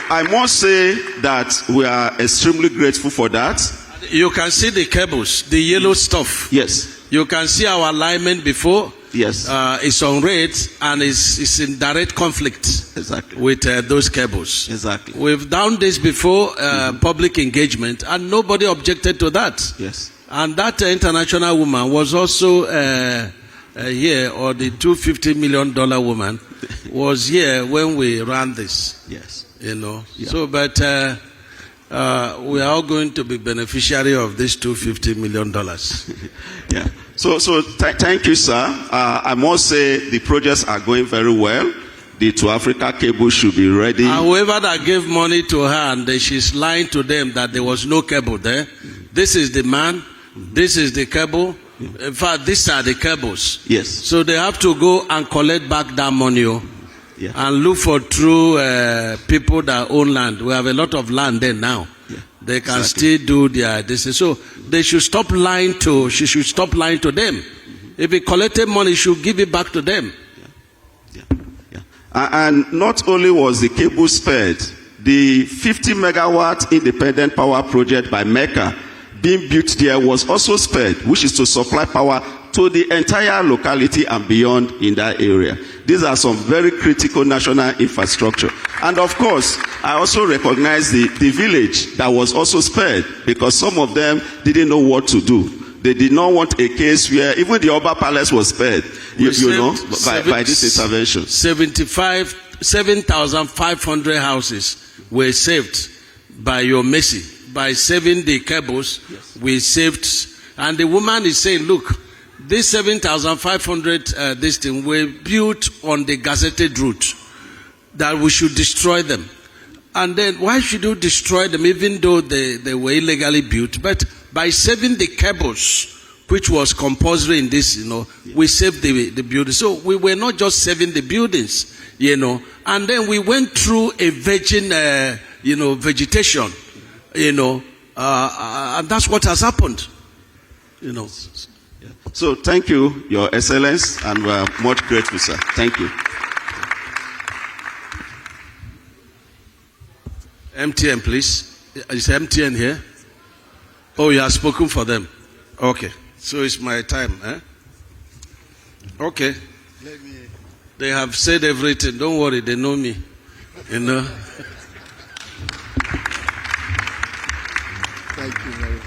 I must say that we are extremely grateful for that. You can see the cables, the yellow stuff. Yes. You can see our alignment before. Yes. It's on red and it's in direct conflict. Exactly. With those cables. Exactly. We've done this before, public engagement, and nobody objected to that. Yes. And that international woman was also here, or the $250 million woman was here when we ran this. Yes. You know. Yeah. So, but we are all going to be beneficiary of this $250 million. Yeah. So thank you, sir. I must say the projects are going very well. The To Africa cable should be ready. And whoever that gave money to her and she's lying to them that there was no cable there, this is the man, this is the cable. In fact, these are the cables. Yes. So they have to go and collect back that money yeah. and look for true people that own land. We have a lot of land there now. Yeah. they can still do their this. So they should stop lying to. She should stop lying to them. If he collected money, she should give it back to them. And not only was the cable spared, the 50 megawatt independent power project by Mecca being built there was also spared, which is to supply power to the entire locality and beyond in that area. These are some very critical national infrastructure. And of course, I also recognize the village that was also spared, because some of them didn't know what to do. They did not want a case where even the Oba Palace was spared, you know, by this intervention. 7,500 houses were saved by your mercy. By saving the cables, we saved. And the woman is saying, look, these 7,500 this thing were built on the gazetted route, that we should destroy them. And then why should you destroy them even though they were illegally built? But by saving the cables, which was compulsory in this, you know, we saved the buildings. So we were not just saving the buildings, you know, and then we went through a virgin, vegetation, you know, and that's what has happened, you know. So thank you, Your Excellence, and we're much grateful, sir. Thank you. MTN, please. Is MTN here? Oh, you have spoken for them. Okay. So it's my time, eh? Okay. They have said everything. Don't worry, they know me. You know? Thank you very much.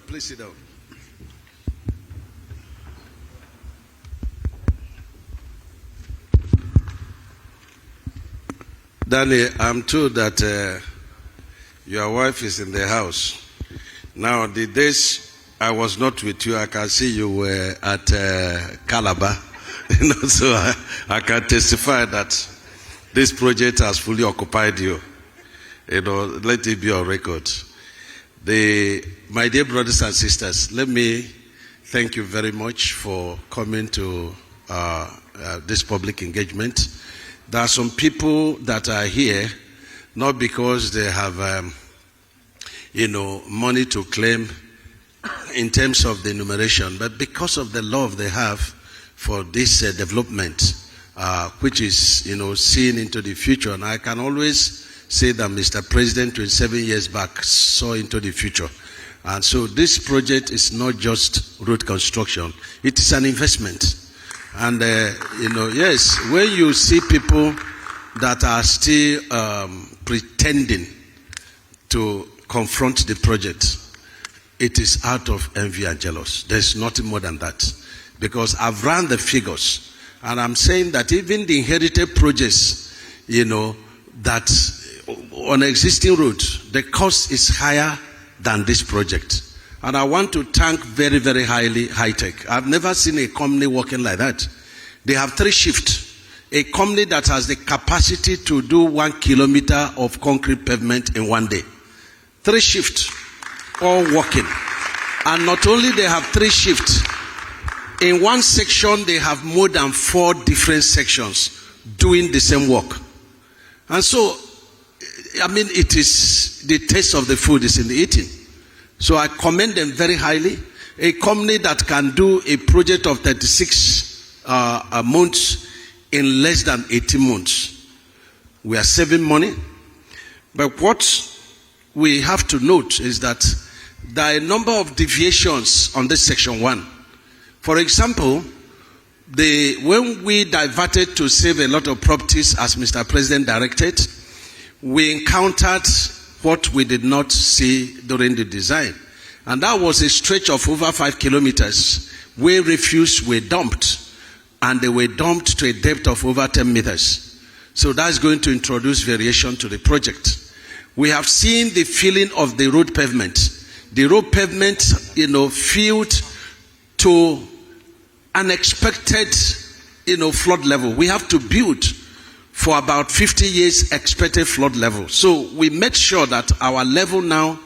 Please sit down. Danny, I'm told that your wife is in the house. Now, the days I was not with you, I can see you were at Calabar. You know, so I can testify that this project has fully occupied you. You know, let it be on record. My dear brothers and sisters, let me thank you very much for coming to this public engagement. There are some people that are here not because they have, money to claim in terms of the enumeration, but because of the love they have for this development, which is, seen into the future. And I can always say that Mr. President 27 years back saw into the future. And so this project is not just road construction, it is an investment. And, yes, when you see people that are still pretending to confront the project, it is out of envy and jealous. There's nothing more than that. Because I've run the figures, and I'm saying that even the inherited projects, that on existing roads, the cost is higher than this project. And I want to thank very, very highly High-Tech. I've never seen a company working like that. They have 3 shifts. A company that has the capacity to do 1 kilometer of concrete pavement in 1 day. 3 shifts, all working. And not only they have 3 shifts, in one section they have more than 4 different sections doing the same work. And so, it is the taste of the food is in the eating. So I commend them very highly. A company that can do a project of 36 months in less than 18 months. We are saving money. But what we have to note is that there are a number of deviations on this section 1. For example, when we diverted to save a lot of properties as Mr. President directed, we encountered what we did not see during the design. And that was a stretch of over 5 kilometers where refuse were dumped. And they were dumped to a depth of over 10 meters. So that's going to introduce variation to the project. We have seen the filling of the road pavement. The road pavement, filled to unexpected, flood level. We have to build for about 50 years expected flood level. So we made sure that our level now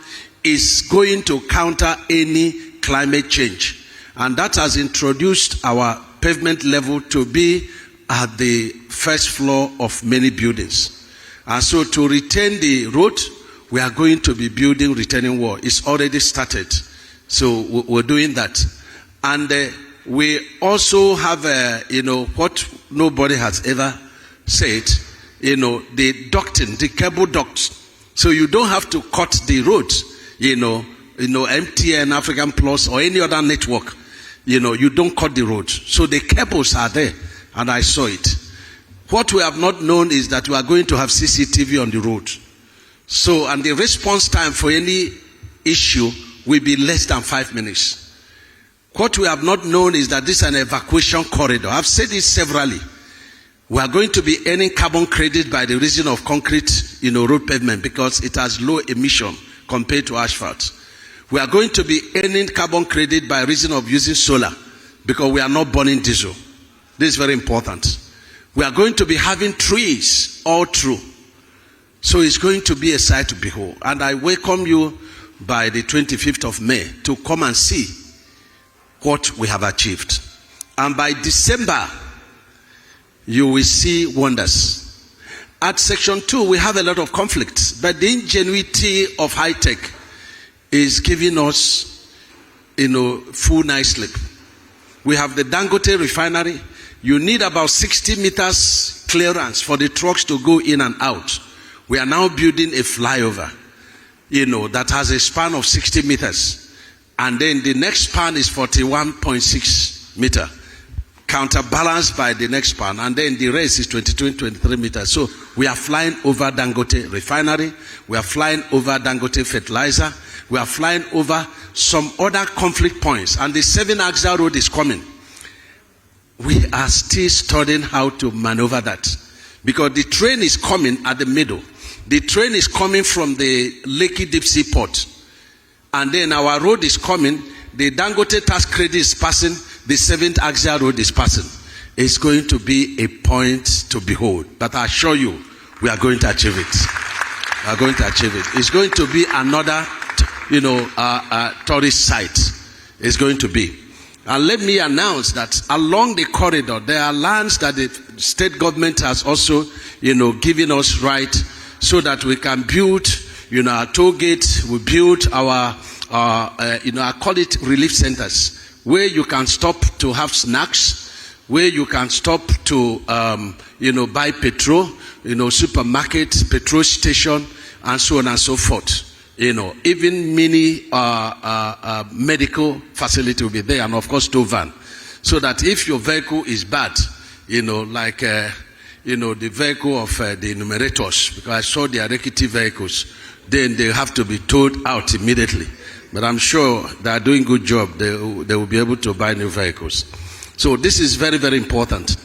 is going to counter any climate change. And that has introduced our pavement level to be at the first floor of many buildings. And so to retain the road, we are going to be building retaining wall. It's already started. So we're doing that. And we also have, what nobody has ever said, the ducting, the cable ducts. So you don't have to cut the road, MTN, African Plus, or any other network. You don't cut the road. So the cables are there, and I saw it. What we have not known is that we are going to have CCTV on the road. So, and the response time for any issue will be less than 5 minutes. What we have not known is that this is an evacuation corridor. I've said it severally. We are going to be earning carbon credit by the reason of concrete, road pavement, because it has low emission compared to asphalt. We are going to be earning carbon credit by reason of using solar, because we are not burning diesel. This is very important. We are going to be having trees all through. So it's going to be a sight to behold. And I welcome you by the 25th of May to come and see what we have achieved. And by December, you will see wonders. At section 2, we have a lot of conflicts, but the ingenuity of high tech is giving us, full night's sleep. We have the Dangote refinery. You need about 60 meters clearance for the trucks to go in and out. We are now building a flyover, that has a span of 60 meters. And then the next span is 41.6 meter, counterbalanced by the next span. And then the rest is 23 meters. So we are flying over Dangote refinery. We are flying over Dangote fertilizer. We are flying over some other conflict points. And the 7-axle road is coming. We are still studying how to maneuver that. Because the train is coming at the middle. The train is coming from the Lekki Deep Sea Port. And then our road is coming. The Dangote tax credit is passing. The 7th axle road is passing. It's going to be a point to behold. But I assure you, we are going to achieve it. We are going to achieve it. It's going to be another, tourist site. It's going to be. And let me announce that along the corridor, there are lands that the state government has also, given us right so that we can build, our toll gate, we build our, I call it relief centers, where you can stop to have snacks, where you can stop to, buy petrol, supermarket, petrol station, and so on and so forth. Even mini medical facility will be there, and of course, tow van. So that if your vehicle is bad, like, the vehicle of the enumerators, because I saw the executive vehicles, then they have to be towed out immediately. But I'm sure they are doing a good job. They will be able to buy new vehicles. So this is very, very important.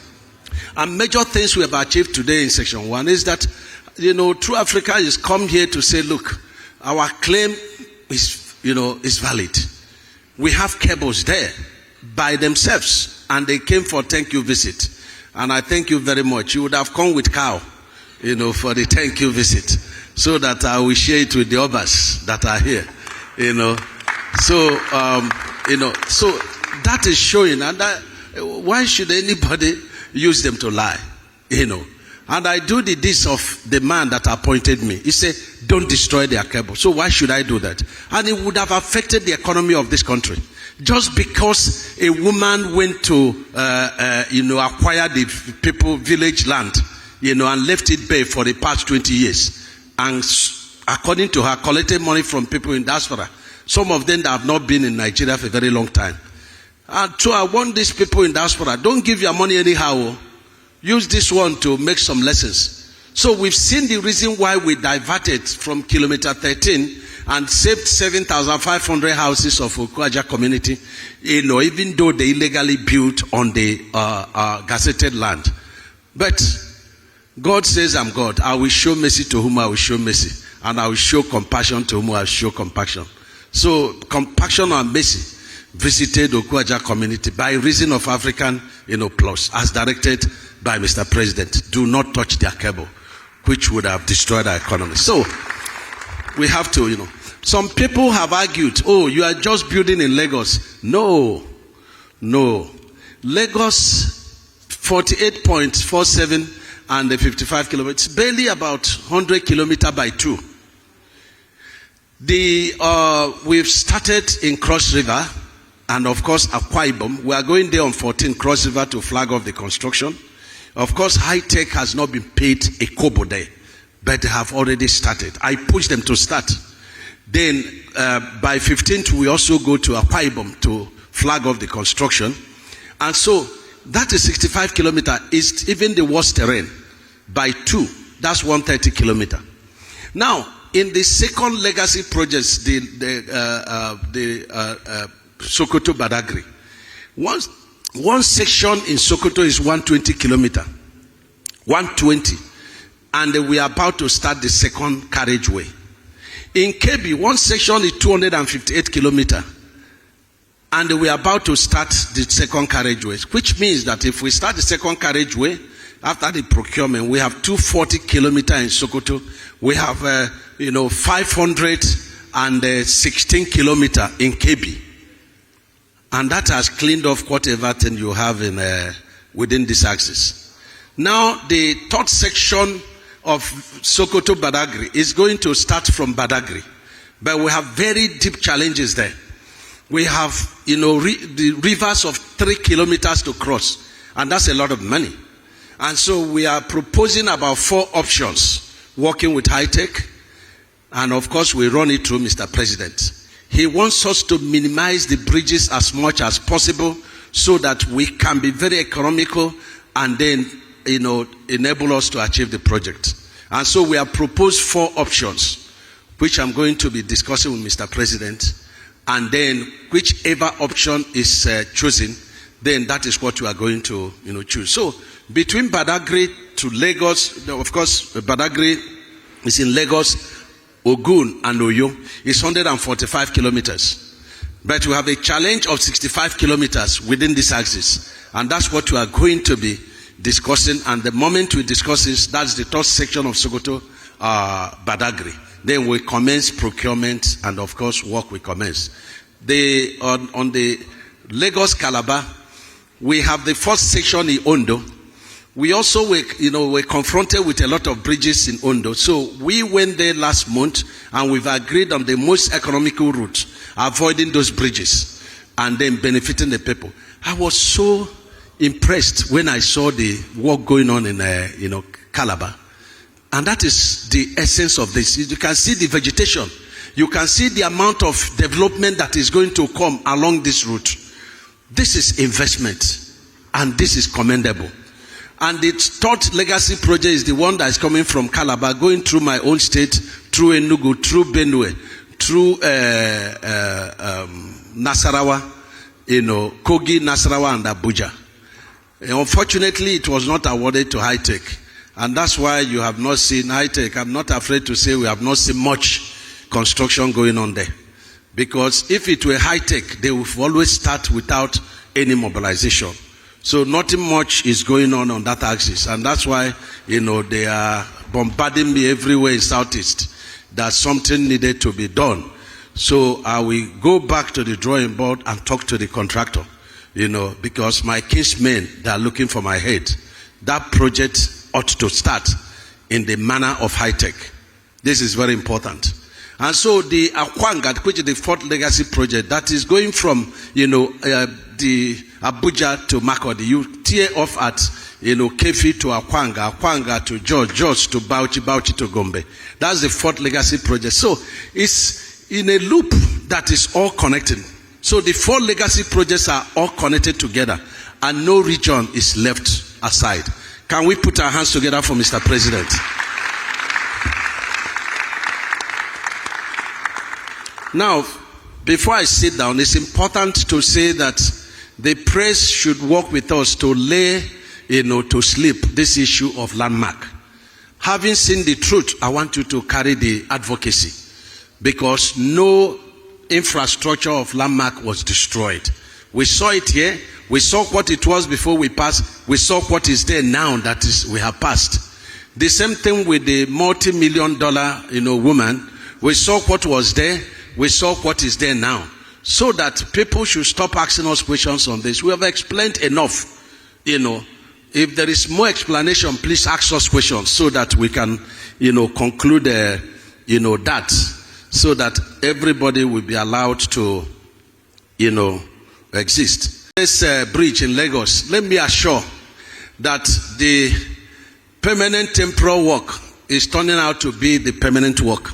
And major things we have achieved today in section 1 is that, True Africa has come here to say, look, our claim is, is valid. We have cables there by themselves, and they came for thank you visit. And I thank you very much. You would have come with cow, for the thank you visit, so that I will share it with the others that are here, So, so that is showing, and why should anybody use them to lie, And I do the deeds of the man that appointed me. He said, don't destroy their cable. So why should I do that? And it would have affected the economy of this country. Just because a woman went to, acquire the people village land, and left it bare for the past 20 years. And according to her, collected money from people in diaspora. Some of them that have not been in Nigeria for a very long time. And so I want these people in diaspora, don't give your money anyhow. Use this one to make some lessons. So we've seen the reason why we diverted from kilometer 13 and saved 7,500 houses of Okwaja community, even though they illegally built on the gazetted land. But God says, I'm God. I will show mercy to whom I will show mercy. And I will show compassion to whom I will show compassion. So compassion and mercy visited Okwaja community by reason of African, Plus, as directed by Mr. President. Do not touch their cable, which would have destroyed our economy. So we have to, Some people have argued, oh, you are just building in Lagos. No. Lagos, 48.47 and the 55 kilometers. It's barely about 100 kilometers by 2. We've started in Cross River, and of course Akwa Ibom. We are going there on 14 Cross River to flag off the construction. Of course, High Tech has not been paid a kobo there, but they have already started. I pushed them to start. Then by 15th, we also go to Akwa Ibom to flag off the construction. And so that is 65 kilometers. Is even the worst terrain. By 2, that's 130 kilometers. Now, in the second legacy projects, the Sokoto Badagry, one section in Sokoto is 120 kilometers. 120. And we are about to start the second carriageway. In Kebbi, one section is 258 kilometers. And we are about to start the second carriageway, which means that if we start the second carriageway, after the procurement, we have 240 kilometers in Sokoto. We have, 516 kilometers in Kebbi. And that has cleaned off whatever thing you have in within this axis. Now, the third section of Sokoto Badagry is going to start from Badagry. But we have very deep challenges there. We have, the rivers of 3 kilometers to cross. And that's a lot of money. And so we are proposing about 4 options, working with High Tech. And of course, we run it through Mr. President. He wants us to minimize the bridges as much as possible so that we can be very economical and then, enable us to achieve the project. And so we have proposed 4 options, which I'm going to be discussing with Mr. President. And then whichever option is chosen, then that is what we are going to, choose. So between Badagry to Lagos, of course, Badagry is in Lagos, Ogun and Oyo. It's 145 kilometers. But we have a challenge of 65 kilometers within this axis. And that's what we are going to be discussing. And the moment we discuss this, that's the third section of Sokoto, Badagry. Then we commence procurement, and of course work we commence. On the Lagos Calabar, we have the first section in Ondo. We also were confronted with a lot of bridges in Ondo. So we went there last month, and we've agreed on the most economical route, avoiding those bridges and then benefiting the people. I was so impressed when I saw the work going on in Calabar. And that is the essence of this. You can see the vegetation. You can see the amount of development that is going to come along this route. This is investment, and this is commendable. And the third legacy project is the one that is coming from Calabar, going through my own state, through Enugu, through Benue, through Nasarawa, Kogi, Nasarawa, and Abuja. And unfortunately, it was not awarded to High Tech. And that's why you have not seen High Tech. I'm not afraid to say we have not seen much construction going on there. Because if it were High Tech, they would always start without any mobilization. So nothing much is going on that axis. And that's why, they are bombarding me everywhere in Southeast that something needed to be done. So I will go back to the drawing board and talk to the contractor, because my kinsmen, they are looking for my head. That project ought to start in the manner of High Tech. This is very important. And so the Akwanga, which is the fourth legacy project, that is going from, the Abuja to Makurdi. You tear off at, Kefi to Akwanga, Akwanga to George to Bauchi to Gombe. That's the fourth legacy project. So it's in a loop that is all connected. So the 4 legacy projects are all connected together, and no region is left aside. Can we put our hands together for Mr. President? Now, before I sit down, it's important to say that the press should work with us to lay, to sleep this issue of landmark. Having seen the truth, I want you to carry the advocacy, because no infrastructure of landmark was destroyed. We saw it here. We saw what it was before we passed. We saw what is there now that is we have passed. The same thing with the multi-million-dollar, woman. We saw what was there. We saw what is there now. So that people should stop asking us questions on this. We have explained enough, If there is more explanation, please ask us questions so that we can, conclude, that, so that everybody will be allowed to, exist. This bridge in Lagos, let me assure that the permanent temporal work is turning out to be the permanent work.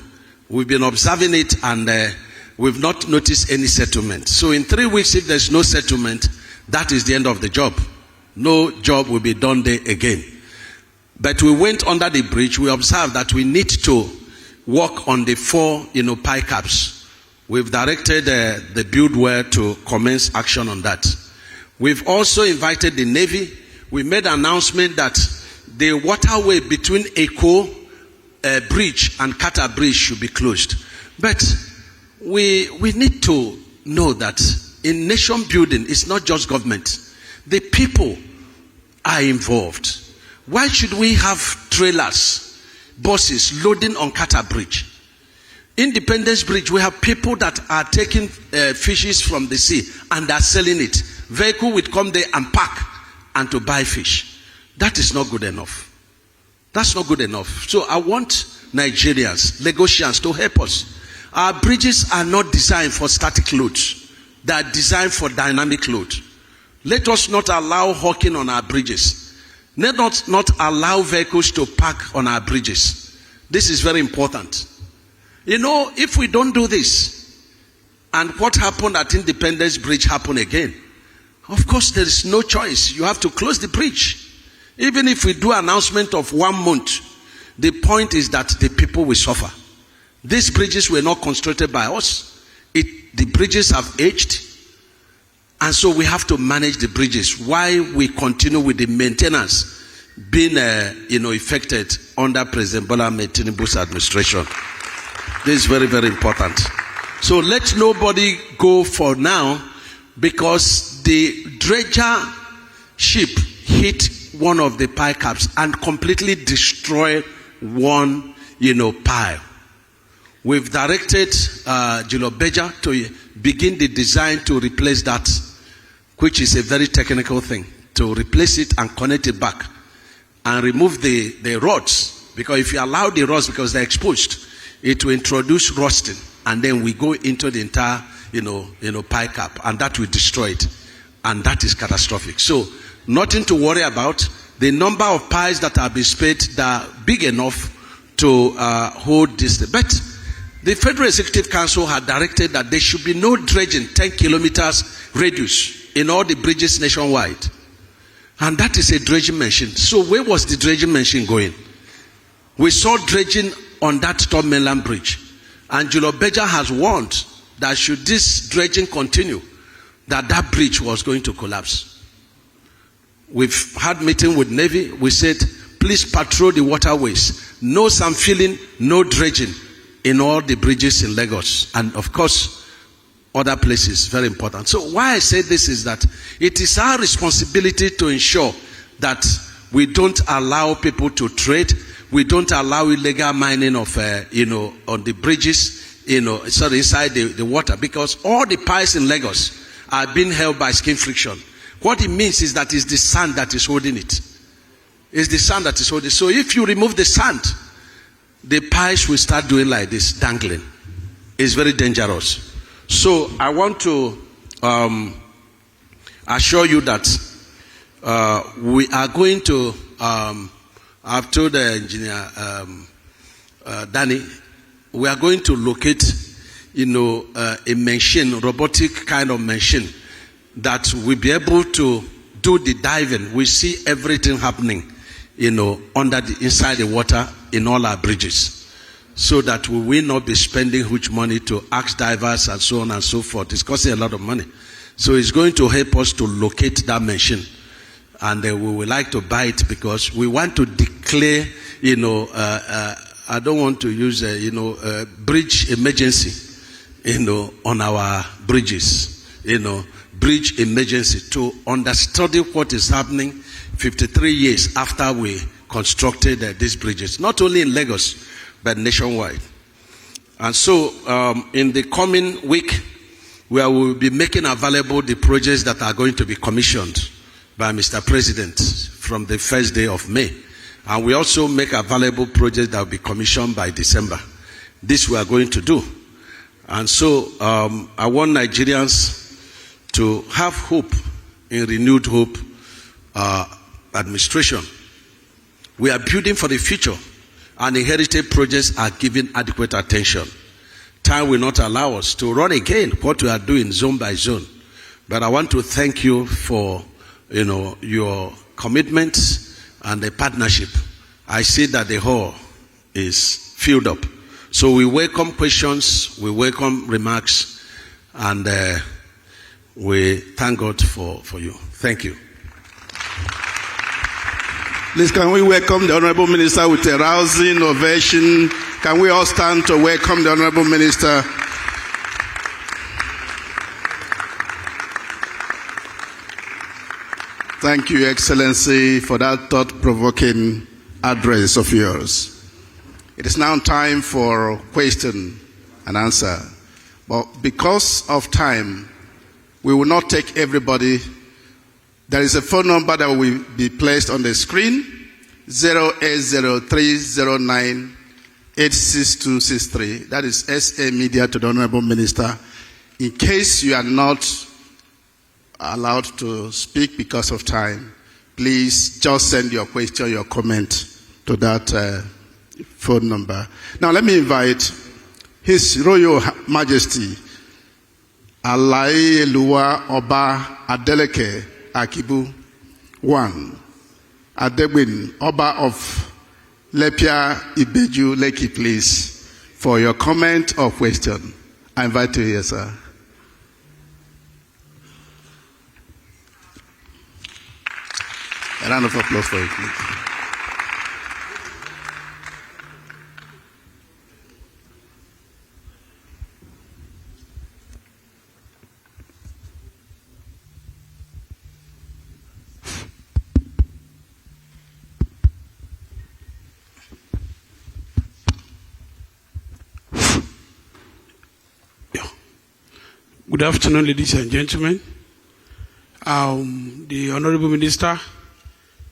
We've been observing it and we've not noticed any settlement. So in 3 weeks, if there's no settlement, that is the end of the job. No job will be done there again. But we went under the bridge. We observed that we need to work on the 4, pie caps. We've directed the buildware to commence action on that. We've also invited the Navy. We made an announcement that the waterway between Eko Bridge and Kata Bridge should be closed. But we need to know that in nation building, it's not just government. The people are involved. Why should we have trailers, buses loading on Kata Bridge? Independence Bridge, we have people that are taking fishes from the sea and are selling it. Vehicle would come there and park and to buy fish. That is not good enough. That's not good enough. So I want Nigerians, Lagosians to help us. Our bridges are not designed for static loads. They are designed for dynamic load. Let us not allow hawking on our bridges. Let us not allow vehicles to park on our bridges. This is very important. If we don't do this, and what happened at Independence Bridge happened again, of course there is no choice. You have to close the bridge. Even if we do announcement of 1 month, the point is that the people will suffer. These bridges were not constructed by us. The bridges have aged. And so we have to manage the bridges while we continue with the maintenance being effected under President Bola Ahmed Tinubu's administration. This is very, very important. So let nobody go for now, because the dredger ship hit one of the pie caps and completely destroyed one, pile. We've directed Jilobeja to begin the design to replace that, which is a very technical thing, to replace it and connect it back and remove the rods, because if you allow the rods, because they're exposed, it will introduce rusting, and then we go into the entire pie cap, and that will destroy it, and that is catastrophic. So nothing to worry about. The number of pies that are being spade, they are big enough to hold this. But the Federal Executive Council had directed that there should be no dredging 10 kilometers radius in all the bridges nationwide. And that is a dredging machine. So where was the dredging machine going? We saw dredging on that top mainland bridge. And Jilobeja has warned that should this dredging continue, that bridge was going to collapse. We've had meeting with Navy. We said, please patrol the waterways. No sand filling, no dredging in all the bridges in Lagos. And of course, other places, very important. So why I say this is that it is our responsibility to ensure that we don't allow people to trade. We don't allow illegal mining of, on the bridges, inside the water, because all the pies in Lagos are being held by skin friction. What it means is that it's the sand that is holding it. It's the sand that is holding it. So if you remove the sand, the pies will start doing like this, dangling. It's very dangerous. So I want to assure you that we are going to, I've told the engineer Danny, we are going to locate, a machine, robotic kind of machine, that will be able to do the diving. We see everything happening, inside the water in all our bridges, so that we will not be spending huge money to ask divers and so on and so forth. It's costing a lot of money. So it's going to help us to locate that machine. And we would like to buy it because we want to declare, I don't want to use, bridge emergency, on our bridges, bridge emergency, to understudy what is happening 53 years after we constructed these bridges, not only in Lagos, but nationwide. And so, in the coming week, we will be making available the projects that are going to be commissioned by Mr. President from the first day of May. And we also make available projects that will be commissioned by December. This we are going to do. And so I want Nigerians to have hope in renewed hope administration. We are building for the future, and inherited projects are given adequate attention. Time will not allow us to run again what we are doing zone by zone. But I want to thank you for your commitment and the partnership. I see that the hall is filled up. So we welcome questions, we welcome remarks, and we thank God for you. Thank you. Please, can we welcome the Honorable Minister with a rousing ovation? Can we all stand to welcome the Honorable Minister? Thank you, Excellency, for that thought-provoking address of yours. It is now time for question and answer. But because of time, we will not take everybody. There is a phone number that will be placed on the screen, 080309866263. That is SA Media to the Honorable Minister. In case you are not allowed to speak because of time, please just send your question, your comment to that phone number. Now let me invite His Royal Majesty Alayeluwa Oba Adeleke Akibu I, Adegbin Oba of Lepia Ibeju Lekki, please, for your comment or question. I invite you here, sir. A round of applause for you, please. Good afternoon, ladies and gentlemen. The Honorable Minister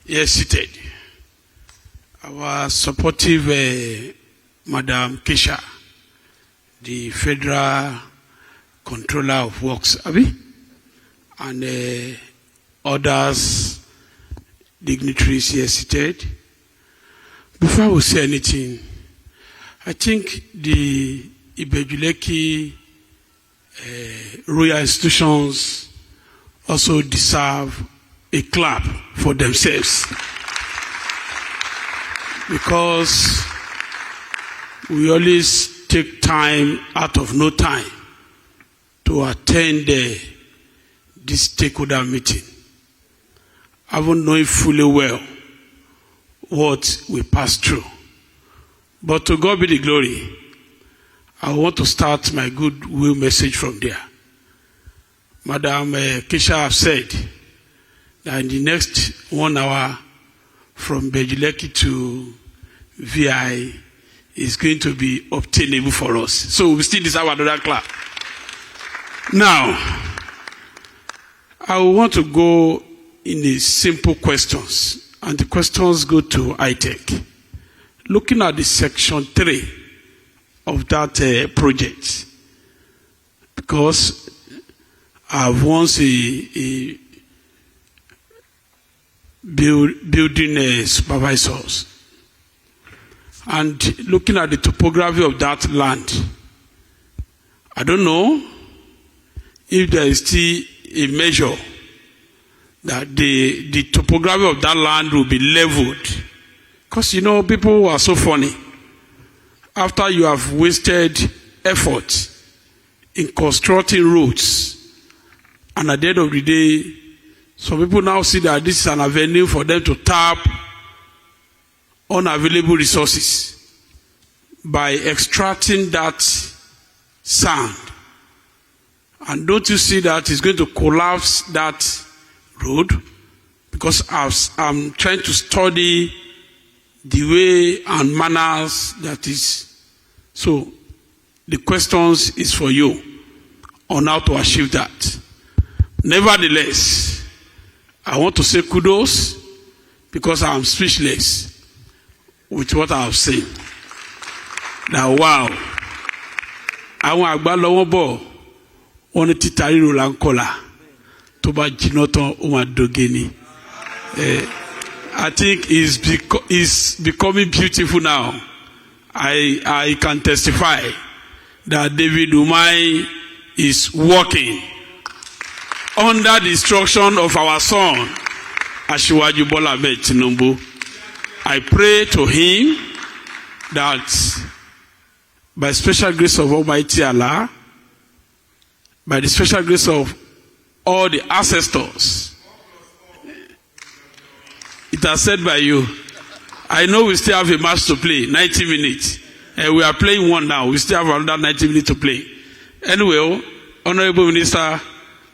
is seated. Our supportive Madam Kesha, the Federal Controller of Works, and others dignitaries here seated. Before we say anything, I think the Ibejuleki royal institutions also deserve a clap for themselves, because we always take time out of no time to attend this stakeholder meeting, even knowing fully well what we pass through. But to God be the glory. I want to start my goodwill message from there. Madam Kesha have said that in the next 1 hour from Bejuleki to VI is going to be obtainable for us. So we still deserve another clap. Now, I want to go in the simple questions, and the questions go to ITEC. Looking at the section 3 of that project, because I've once a building supervisors, and looking at the topography of that land, I don't know if there is still a measure that the topography of that land will be leveled. Because people are so funny. After you have wasted effort in constructing roads, and at the end of the day, some people now see that this is an avenue for them to tap unavailable resources by extracting that sand. And don't you see that it's going to collapse that road? Because I'm trying to study the way and manners that is. So the questions is for you on how to achieve that. Nevertheless, I want to say kudos, because I'm speechless with what I have seen. Now, wow. Àwọn àgbà lọ́wọ́ bọ̀ wọ́n ní títa ríro là ń kọlà tó bá jiná tán ó máa dóge ni. I think it's becoming beautiful now. I can testify that David Umai is working under the instruction of our son, Asiwaju Bola Ahmed Tinubu. I pray to him that by special grace of Almighty Allah, by the special grace of all the ancestors, it has said by you, I know we still have a match to play, 90 minutes. And we are playing one now. We still have another 90 minutes to play. Anyway, Honorable Minister,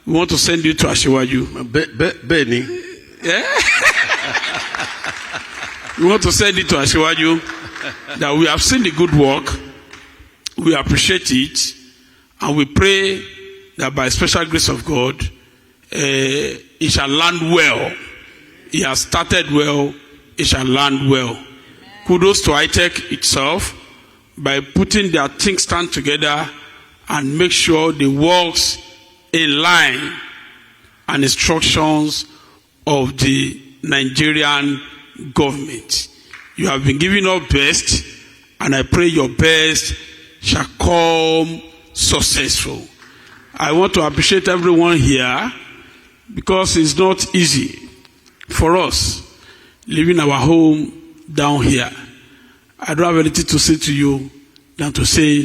we want to send you to Asiwaju. Benny. Yeah? We want to send it to Asiwaju that we have seen the good work. We appreciate it. And we pray that by special grace of God, it shall land well. It has started well. It shall land well. Kudos to ITEC itself by putting their think stand together and make sure the works in line and instructions of the Nigerian government. You have been giving your best, and I pray your best shall come successful. I want to appreciate everyone here because it's not easy for us leaving our home down here. I don't have anything to say to you than to say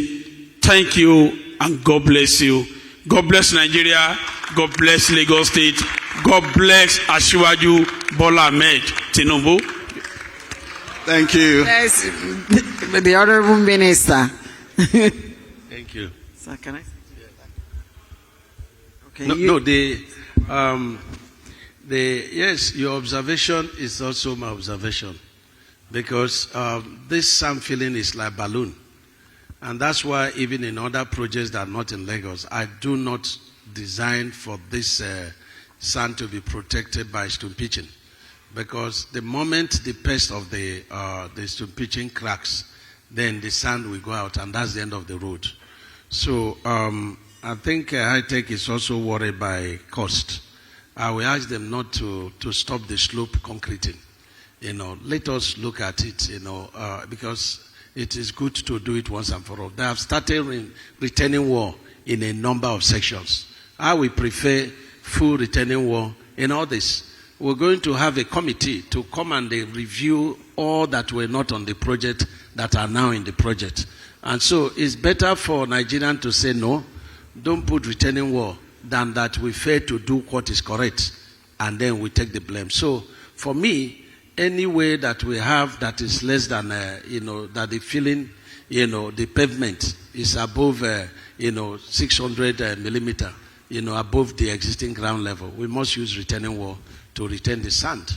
thank you and God bless you. God bless Nigeria. God bless Lagos State. God bless Asiwaju Bola Ahmed Tinubu. Thank you. Yes, the Honorable Minister. Thank you. Sir, can I? Okay. Yes, your observation is also my observation, because this sand filling is like balloon, and that's why even in other projects that are not in Lagos, I do not design for this sand to be protected by stone pitching, because the moment the pest of the stone pitching cracks, then the sand will go out, and that's the end of the road. So I think high-tech is also worried by cost. I will ask them not to stop the slope concreting. Let us look at it, because it is good to do it once and for all. They have started retaining wall in a number of sections. I will prefer full retaining wall in all this. We're going to have a committee to come and review all that were not on the project that are now in the project. And so it's better for Nigerians to say no, don't put retaining wall, than that we fail to do what is correct and then we take the blame. So for me, any way that we have that is less than, that the filling, the pavement is above, 600 millimeter, above the existing ground level, we must use retaining wall to retain the sand.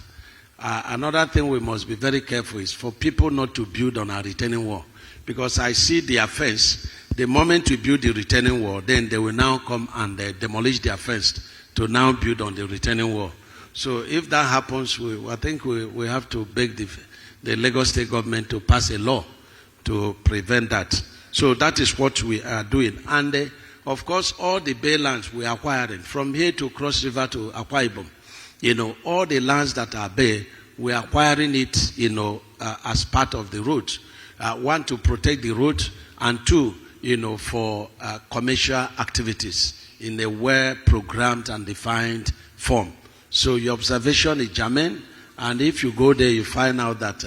Another thing we must be very careful is for people not to build on our retaining wall, because I see the offense. The moment we build the retaining wall, then they will now come and demolish their fence to now build on the retaining wall. So if that happens, I think we have to beg the Lagos State government to pass a law to prevent that. So that is what we are doing. And of course, all the bay lands we are acquiring, from here to Cross River to Akwa Ibom, all the lands that are bay, we are acquiring it, as part of the road. One, to protect the road, and two, for commercial activities in a well-programmed and defined form. So your observation is germane, and if you go there, you find out that,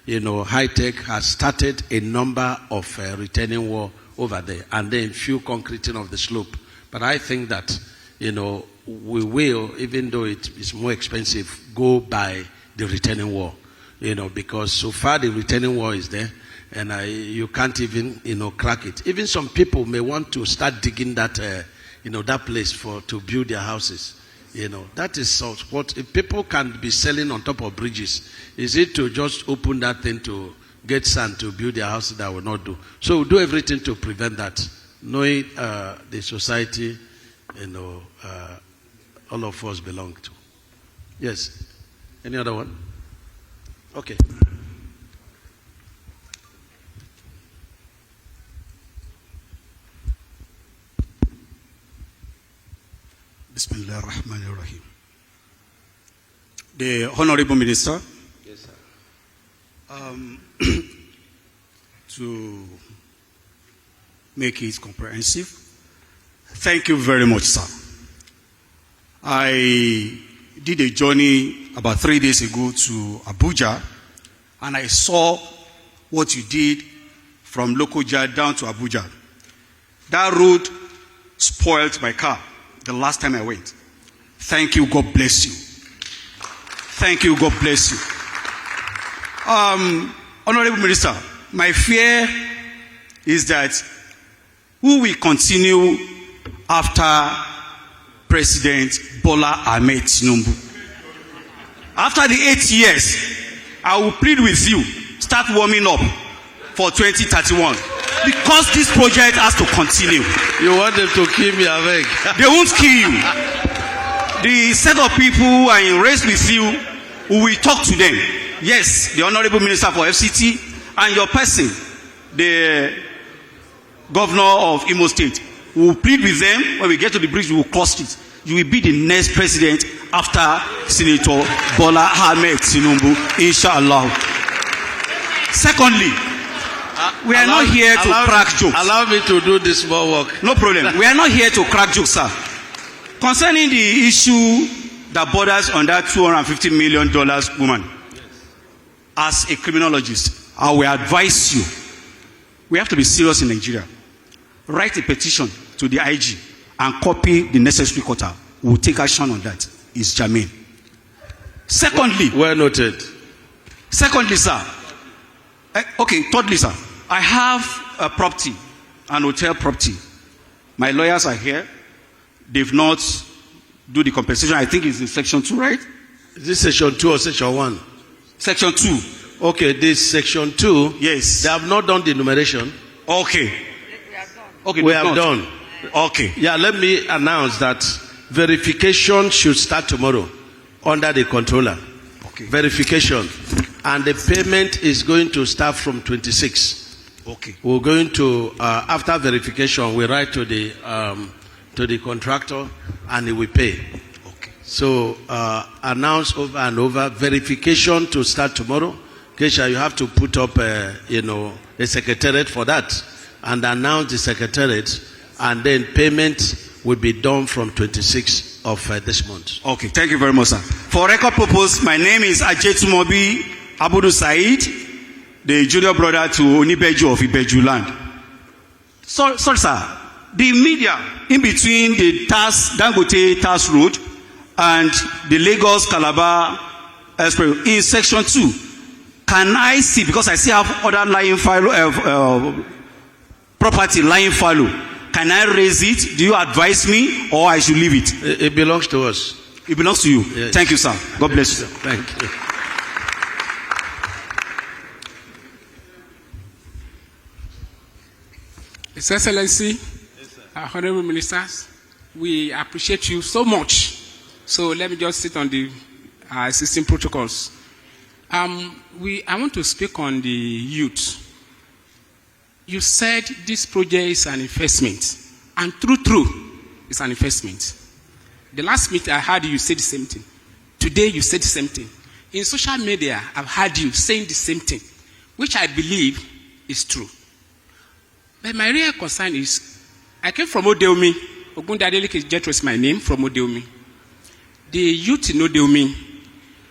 high-tech has started a number of retaining wall over there, and then few concreting of the slope. But I think that, we will, even though it is more expensive, go by the retaining wall, because so far the retaining wall is there, and you can't even, crack it. Even some people may want to start digging that, that place to build their houses. That is what, if people can be selling on top of bridges, is it to just open that thing to get sand to build their houses? That will not do. So we'll do everything to prevent that, knowing the society, all of us belong to. Yes. Any other one? Okay. Bismillah ar-Rahman ar-Rahim. The Honorable Minister, Yes, sir. to make it comprehensive, thank you very much, sir. I did a journey about 3 days ago to Abuja, and I saw what you did from Lokoja down to Abuja. That road spoiled my car the last time I went. Thank you, God bless you. Thank you, God bless you. Honorable Minister, my fear is that who will continue after President Bola Ahmed Tinubu? After the 8 years, I will plead with you, start warming up for 2031. Because this project has to continue. You want them to kill me, Avec? They won't kill you. The set of people who are in race with you, we will talk to them. Yes, the Honorable Minister for FCT and your person, the Governor of Imo State. We will plead with them. When we get to the bridge, we will cross it. You will be the next president after Senator Bola Ahmed Tinubu, inshallah. Secondly, we are not here to crack jokes. Allow me to do this more work. No problem. We are not here to crack jokes, sir. Concerning the issue that borders on that $250 million woman, as a criminologist, I will advise you, we have to be serious in Nigeria. Write a petition to the IG and copy the necessary quarter. We will take action on that. It's germane. Secondly, well noted. Secondly, sir. Thirdly, sir. I have a property, an hotel property. My lawyers are here. They've not do the compensation. I think it's in section 2, right? Is this section 2 or section 1? Section 2. Okay, this section 2. Yes. They have not done the enumeration. Okay. Okay, we have done. Okay. Yeah, let me announce that verification should start tomorrow under the controller. Okay. Verification. And the payment is going to start from 26. Okay. We're going to, after verification, we write to the contractor and he will pay. Okay. So, announce over and over, verification to start tomorrow. Kesha, you have to put up, a secretariat for that and announce the secretariat, and then payment will be done from 26 of this month. Okay, thank you very much, sir. For record purpose, my name is Ajetumobi Abudu Said, the junior brother to Onibeju of Ibeju land. Sorry, sir. The media in between the Dangote Task Road and the Lagos Calabar Express in section 2. Can I see, because I still have other lying property lying fallow, can I raise it? Do you advise me, or I should leave it? It belongs to us. It belongs to you. Yes. Thank you, sir. God bless you. Thank you. His Excellency, Honorable Ministers, we appreciate you so much. So let me just sit on the existing protocols. I want to speak on the youth. You said this project is an investment, and true, it's an investment. The last meeting I heard you say the same thing. Today you said the same thing. In social media, I've heard you saying the same thing, which I believe is true. But my real concern is, I came from Odeomi. Ogundadelik Jetro is my name, from Odeomi. The youth in Odeomi,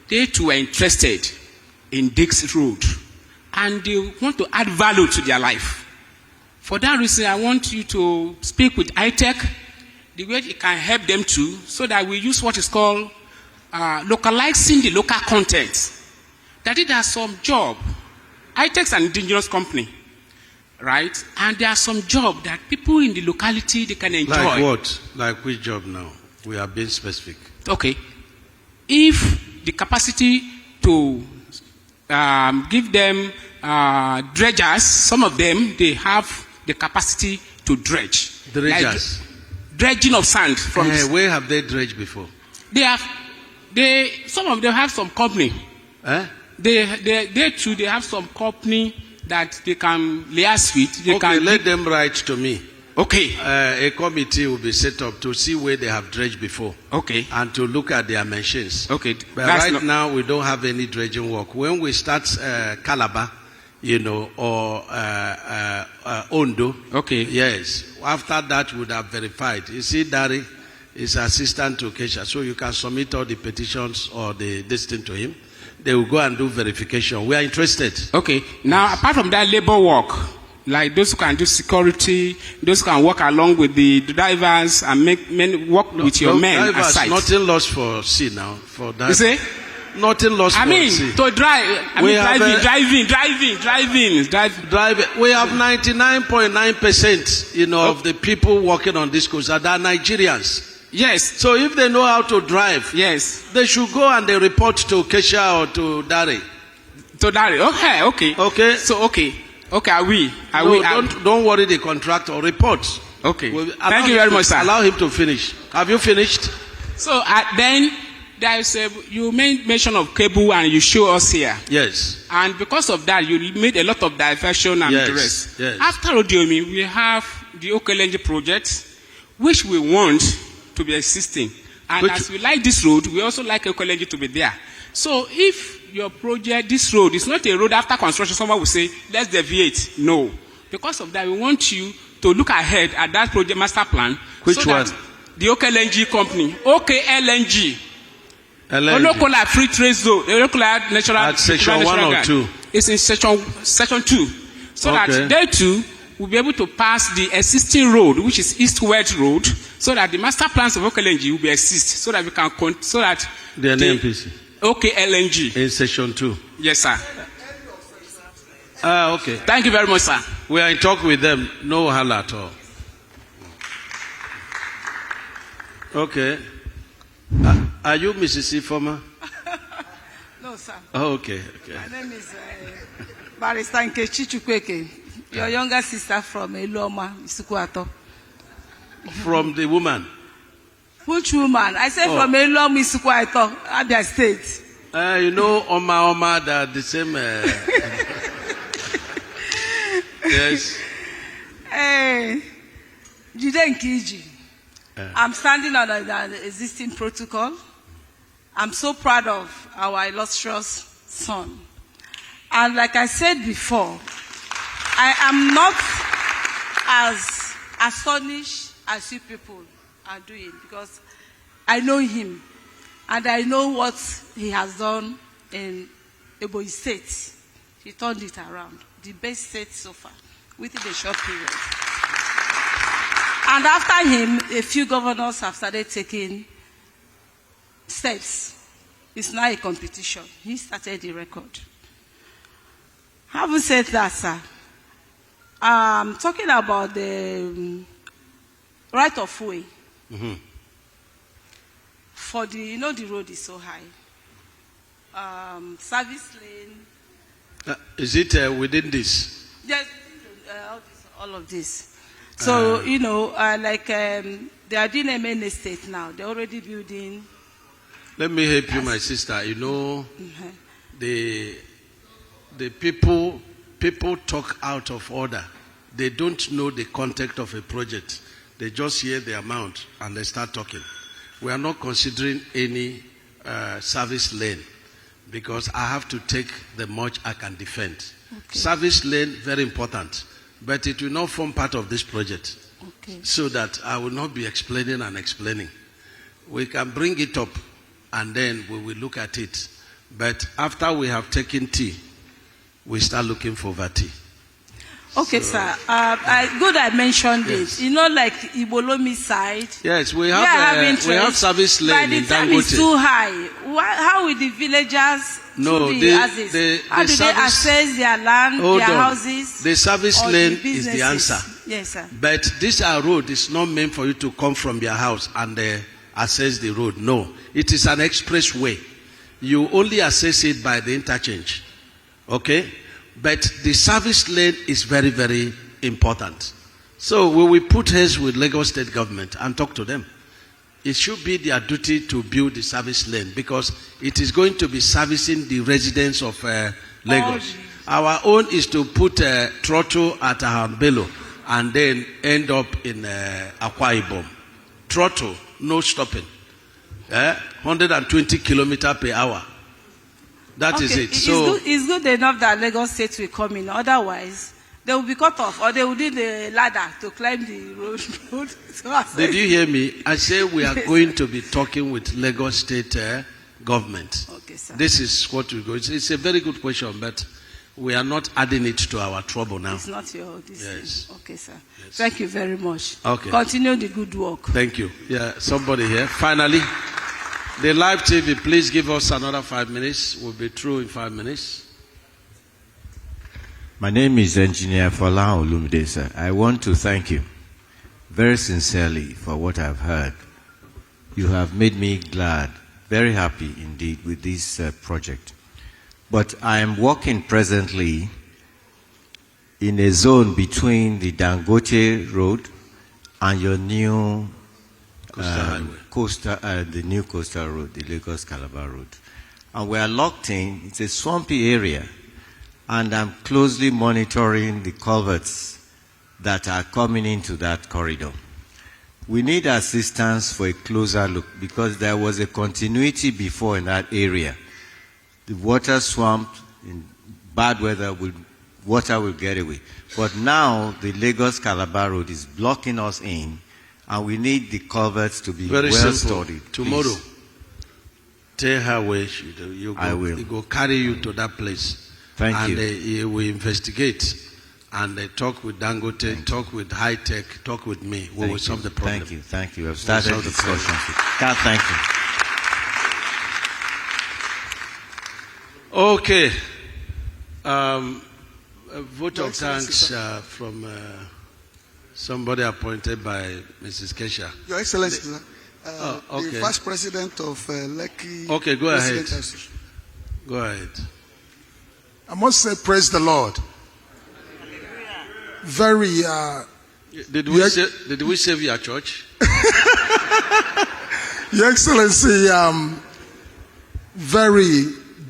they too are interested in Dix Road, and they want to add value to their life. For that reason, I want you to speak with ITech, the way it can help them too, so that we use what is called localizing the local content. That it has some job. ITech is an indigenous company, right? And there are some job that people in the locality, they can enjoy. Like what? Like which job now? We are being specific. Okay. If the capacity to give them dredgers, some of them, they have the capacity to dredge. Dredgers? Like dredging of sand. From where have they dredged before? Some of them have some company. They too, they have some company that they can liaise with. They Okay, can let them write to me. Okay. A committee will be set up to see where they have dredged before. Okay. And to look at their machines. Okay. But right now, we don't have any dredging work. When we start Calabar, or Ondo. Okay. Yes. After that, we would have verified. You see, Dari is assistant to Kesha, so you can submit all the petitions or this thing to him. They will go and do verification. We are interested. Okay. Now, apart from that labor work, like those who can do security, those who can work along with the drivers and work with your men drivers, aside. Nothing lost for C now. For that. You say? Nothing lost for C. To drive. Driving. We have 99.9%, of the people working on this course are Nigerians. Yes. So if they know how to drive, yes, they should go and they report to Kesha or to Dari. To Dari. Okay. Okay. So okay, I will. Don't worry the contractor. Report. Okay. Thank you very much, sir. Allow him to finish. Have you finished? So then there is you made mention of cable and you show us here. Yes. And because of that, you made a lot of diversion and the rest. Yes. After Odiomi, we have the Okelenji project, which we want to be existing. And as we like this road, we also like Okelenji to be there. So if your project, this road, is not a road after construction, someone will say, let's deviate. No. Because of that, we want you to look ahead at that project master plan. Which one? The Okelenji company. OKLNG. Olokola free trade zone. Olokola natural. At section 1 or 2? It's in section 2. So that they too will be able to pass the existing road, which is east-west road, so that the master plans of OKLNG will be exist, so that we can their name, please. OKLNG. In section 2. Yes, sir. Okay. Thank you very much, sir. We are in talk with them. No hal at all. Okay. Are you Mrs. Ifoma? No, sir. Oh, okay. My name is Barrister Nkechi Chukwueke, your younger sister from Eluoma, Isukuato. From the woman? Which woman? I said from Eluoma, Isukuato, Abia State. Oma, they're the same. Yes. Jide Nkiji. I'm standing on the existing protocol. I'm so proud of our illustrious son. And like I said before, I am not as astonished as you people are doing, because I know him and I know what he has done in Ebonyi State. He turned it around. The best state so far within a short period. And after him, a few governors have started taking steps. It's now a competition. He started the record. Having said that, sir, talking about the right of way. Mm-hmm. For the road is so high. Service lane. Is it within this? Yes, all of this. So, like they are doing a main estate now. They're already building. Let me help you, my sister. The people talk out of order. They don't know the context of a project. They just hear the amount and they start talking. We are not considering any service lane, because I have to take the much I can defend. Okay. Service lane, very important. But it will not form part of this project. Okay. So that I will not be explaining and explaining. We can bring it up and then we will look at it. But after we have taken tea, we start looking for VAT. Okay, sir. Good I mentioned this. Like Ibolomi side. Yes, we have service lane in Dangote. But the time is too high. How will the villagers how do they access their land, houses? The service lane is the answer. Yes, sir. But this road is not meant for you to come from your house and access the road. No, it is an expressway. You only access it by the interchange. Okay? But the service lane is very, very important. So we will put heads with Lagos State government and talk to them it should be their duty to build the service lane because it is going to be servicing the residents of Lagos. Our own is to put a throttle at Ahambelo and then end up in Akwa Ibom. Throttle, no stopping. 120 kilometers per hour. That is it. So it's good enough that Lagos State will come in. Otherwise, they will be cut off, or they will need a ladder to climb the road. Did you hear me? I say we are going to be talking with Lagos State government. Okay, sir. This is what we go. It's a very good question, but we are not adding it to our trouble now. It's not your decision. Yes. Okay, sir. Yes. Thank you very much. Okay. Continue the good work. Thank you. Yeah, somebody here. Finally, the live TV, please give us another 5 minutes. We'll be through in 5 minutes. My name is Engineer Fola Olumide, sir. I want to thank you very sincerely for what I've heard. You have made me glad, very happy indeed with this project. But I am working presently in a zone between the Dangote Road and your new the new coastal road, the Lagos Calabar Road. And we are locked in. It's a swampy area. And I'm closely monitoring the culverts that are coming into that corridor. We need assistance for a closer look because there was a continuity before in that area. The water swamped, in bad weather, water will get away. But now the Lagos Calabar Road is blocking us in, and we need the culverts to be very well simple. stored. Tomorrow, tell her where she do. I will. He go carry you to that place. Thank and you. He will investigate and talk with Dangote, talk with High Tech, talk with me. We will solve the problem. Thank you. Thank you. I've started discussions. God, thank you. Okay. A vote of thanks from somebody appointed by Mrs. Kesha. Your Excellency, sir. Okay. The Vice President of Lekki. Okay, go ahead. Go ahead. I must say, praise the Lord. Very. Did we save your church? Your Excellency, very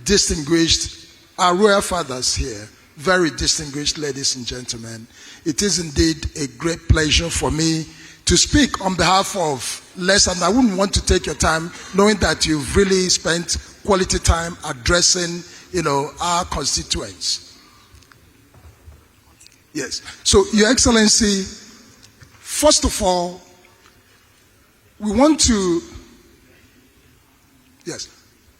distinguished, our royal fathers here, very distinguished ladies and gentlemen. It is indeed a great pleasure for me to speak on behalf of Les, and I wouldn't want to take your time, knowing that you've really spent quality time addressing, our constituents. Yes. So, Your Excellency, first of all, we want to, yes,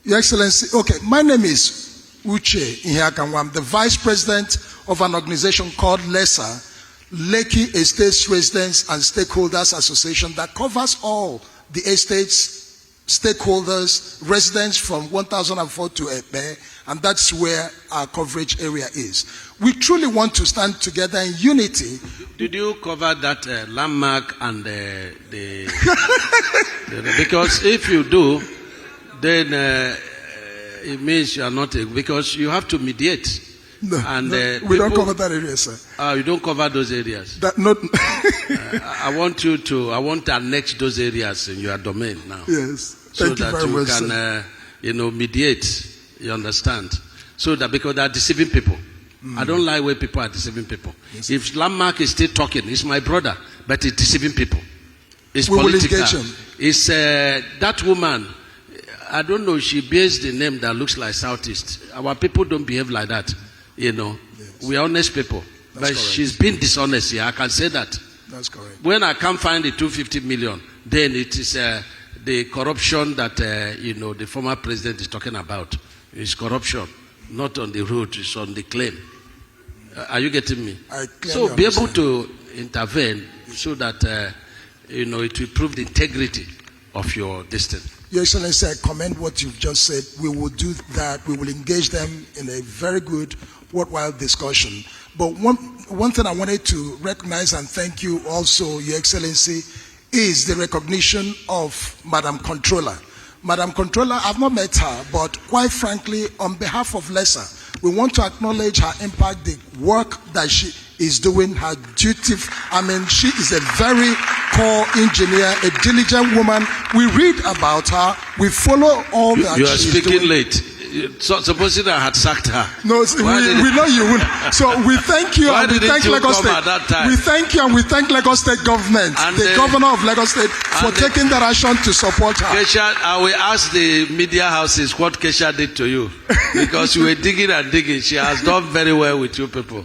Your Excellency, okay, my name is Uche Ihiakanwa. I'm the Vice President of an organization called LESA, Lekki Estates Residents and Stakeholders Association, that covers all the estates, stakeholders, residents from 1004 to Epe, and that's where our coverage area is. We truly want to stand together in unity. Did you cover that landmark and because if you do, then it means you are not, because you have to mediate. No, and we don't cover that area, sir. You don't cover those areas. That not. I want to annex those areas in your domain now. Yes, so thank you that very you much, can, sir. Mediate. You understand? So that because they are deceiving people. I don't like where people are deceiving people. Yes, if Landmark is still talking, it's my brother, but it's deceiving people. It's we political. Will engage him. It's that woman. I don't know. She bears the name that looks like Southeast. Our people don't behave like that. Yes. We are honest people. That's but correct. She's been dishonest here. I can say that. That's correct. When I can't find the 250 million, then it is the corruption that the former president is talking about. It's corruption, not on the road. It's on the claim. Are you getting me? So be able to intervene so that it will prove the integrity of your destiny. Your Excellency, I commend what you've just said. We will do that. We will engage them in a very good, worthwhile discussion. But one thing I wanted to recognize and thank you also, Your Excellency, is the recognition of Madam Controller. Madam Controller, I've not met her, but quite frankly, on behalf of LESA, we want to acknowledge her impact, the work that she is doing, her duty. I mean, she is a very core engineer, a diligent woman. We read about her. We follow all that You are she's speaking doing. late. So, supposing I had sacked her. No, we know you will. So we thank you Why and we didn't thank you Lagos come State. at that time? We thank you and we thank Lagos State government, And the governor of Lagos State, for taking that action to support her. Kesha, I will ask the media houses what Kesha did to you. Because you were digging and digging. She has done very well with you people.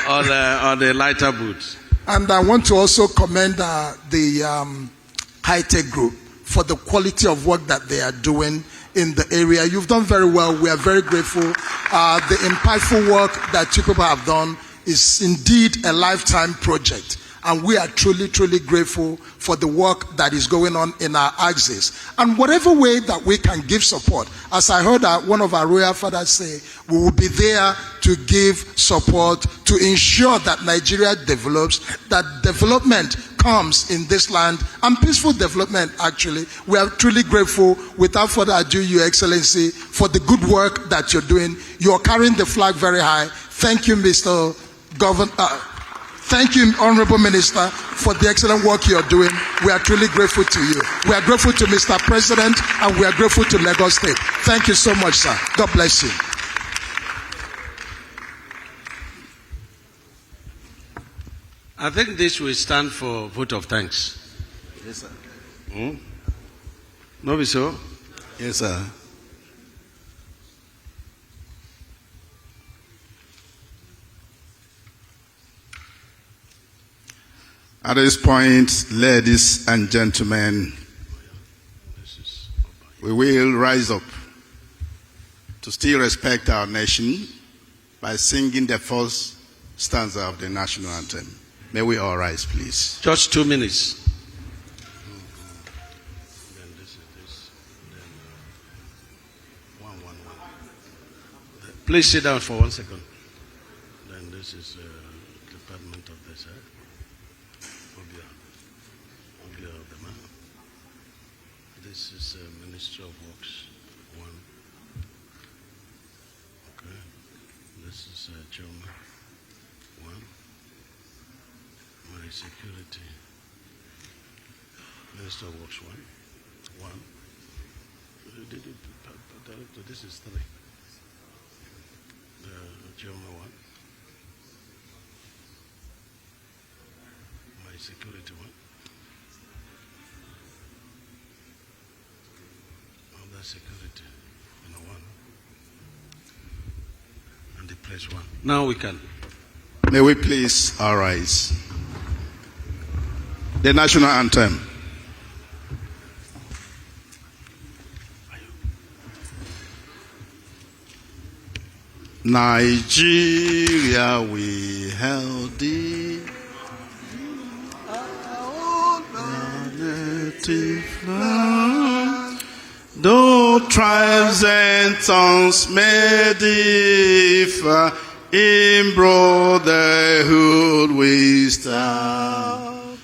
On the lighter boots. And I want to also commend the high-tech group for the quality of work that they are doing in the area. You've done very well. We are very grateful. The impactful work that you people have done is indeed a lifetime project. And we are truly, truly grateful for the work that is going on in our axis. And whatever way that we can give support, as I heard one of our royal fathers say, we will be there to give support to ensure that Nigeria develops, that development comes in this land, and peaceful development, actually. We are truly grateful. Without further ado, Your Excellency, for the good work that you're doing. You're carrying the flag very high. Thank you, Mr. Governor. Thank you, Honorable Minister, for the excellent work you're doing. We are truly grateful to you. We are grateful to Mr. President, and we are grateful to Lagos State. Thank you so much, sir. God bless you. I think this will stand for vote of thanks. Yes, sir. No be so? Yes, sir. At this point, ladies and gentlemen, we will rise up to still respect our nation by singing the first stanza of the national anthem. May we all rise, please. Just 2 minutes. Please sit down for 1 second. Then this is Department of this, Obia of the man. This is Ministry of Works 1. Okay. This is Choma 1. My security. Minister of Works 1. Director, this is 3. Choma 1. My security 1. Other security 1. And the place 1. Now we can. May we please all rise. The national anthem. Nigeria, we held thee, our native land. Though tribes and tongues may differ, in brotherhood we stand.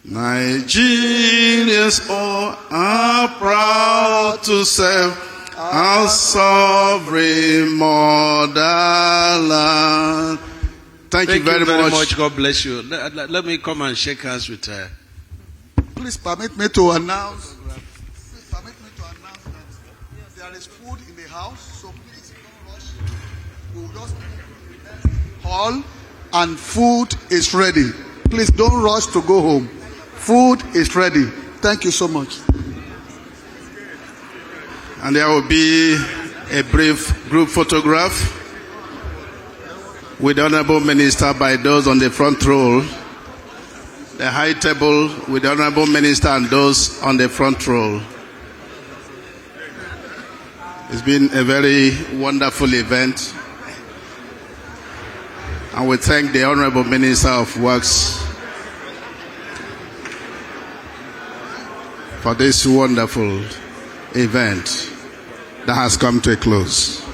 Nigerians all are proud to serve our sovereign motherland. Thank you very much. God bless you. Let me come and shake hands with her. Please permit me to announce. That there is food in the house, so please don't rush. We'll just hall and food is ready. Please don't rush to go home. Food is ready. Thank you so much. And there will be a brief group photograph with the Honorable Minister by those on the front row. The high table with the Honorable Minister and those on the front row. It's been a very wonderful event. And we thank the Honorable Minister of Works for this wonderful event that has come to a close.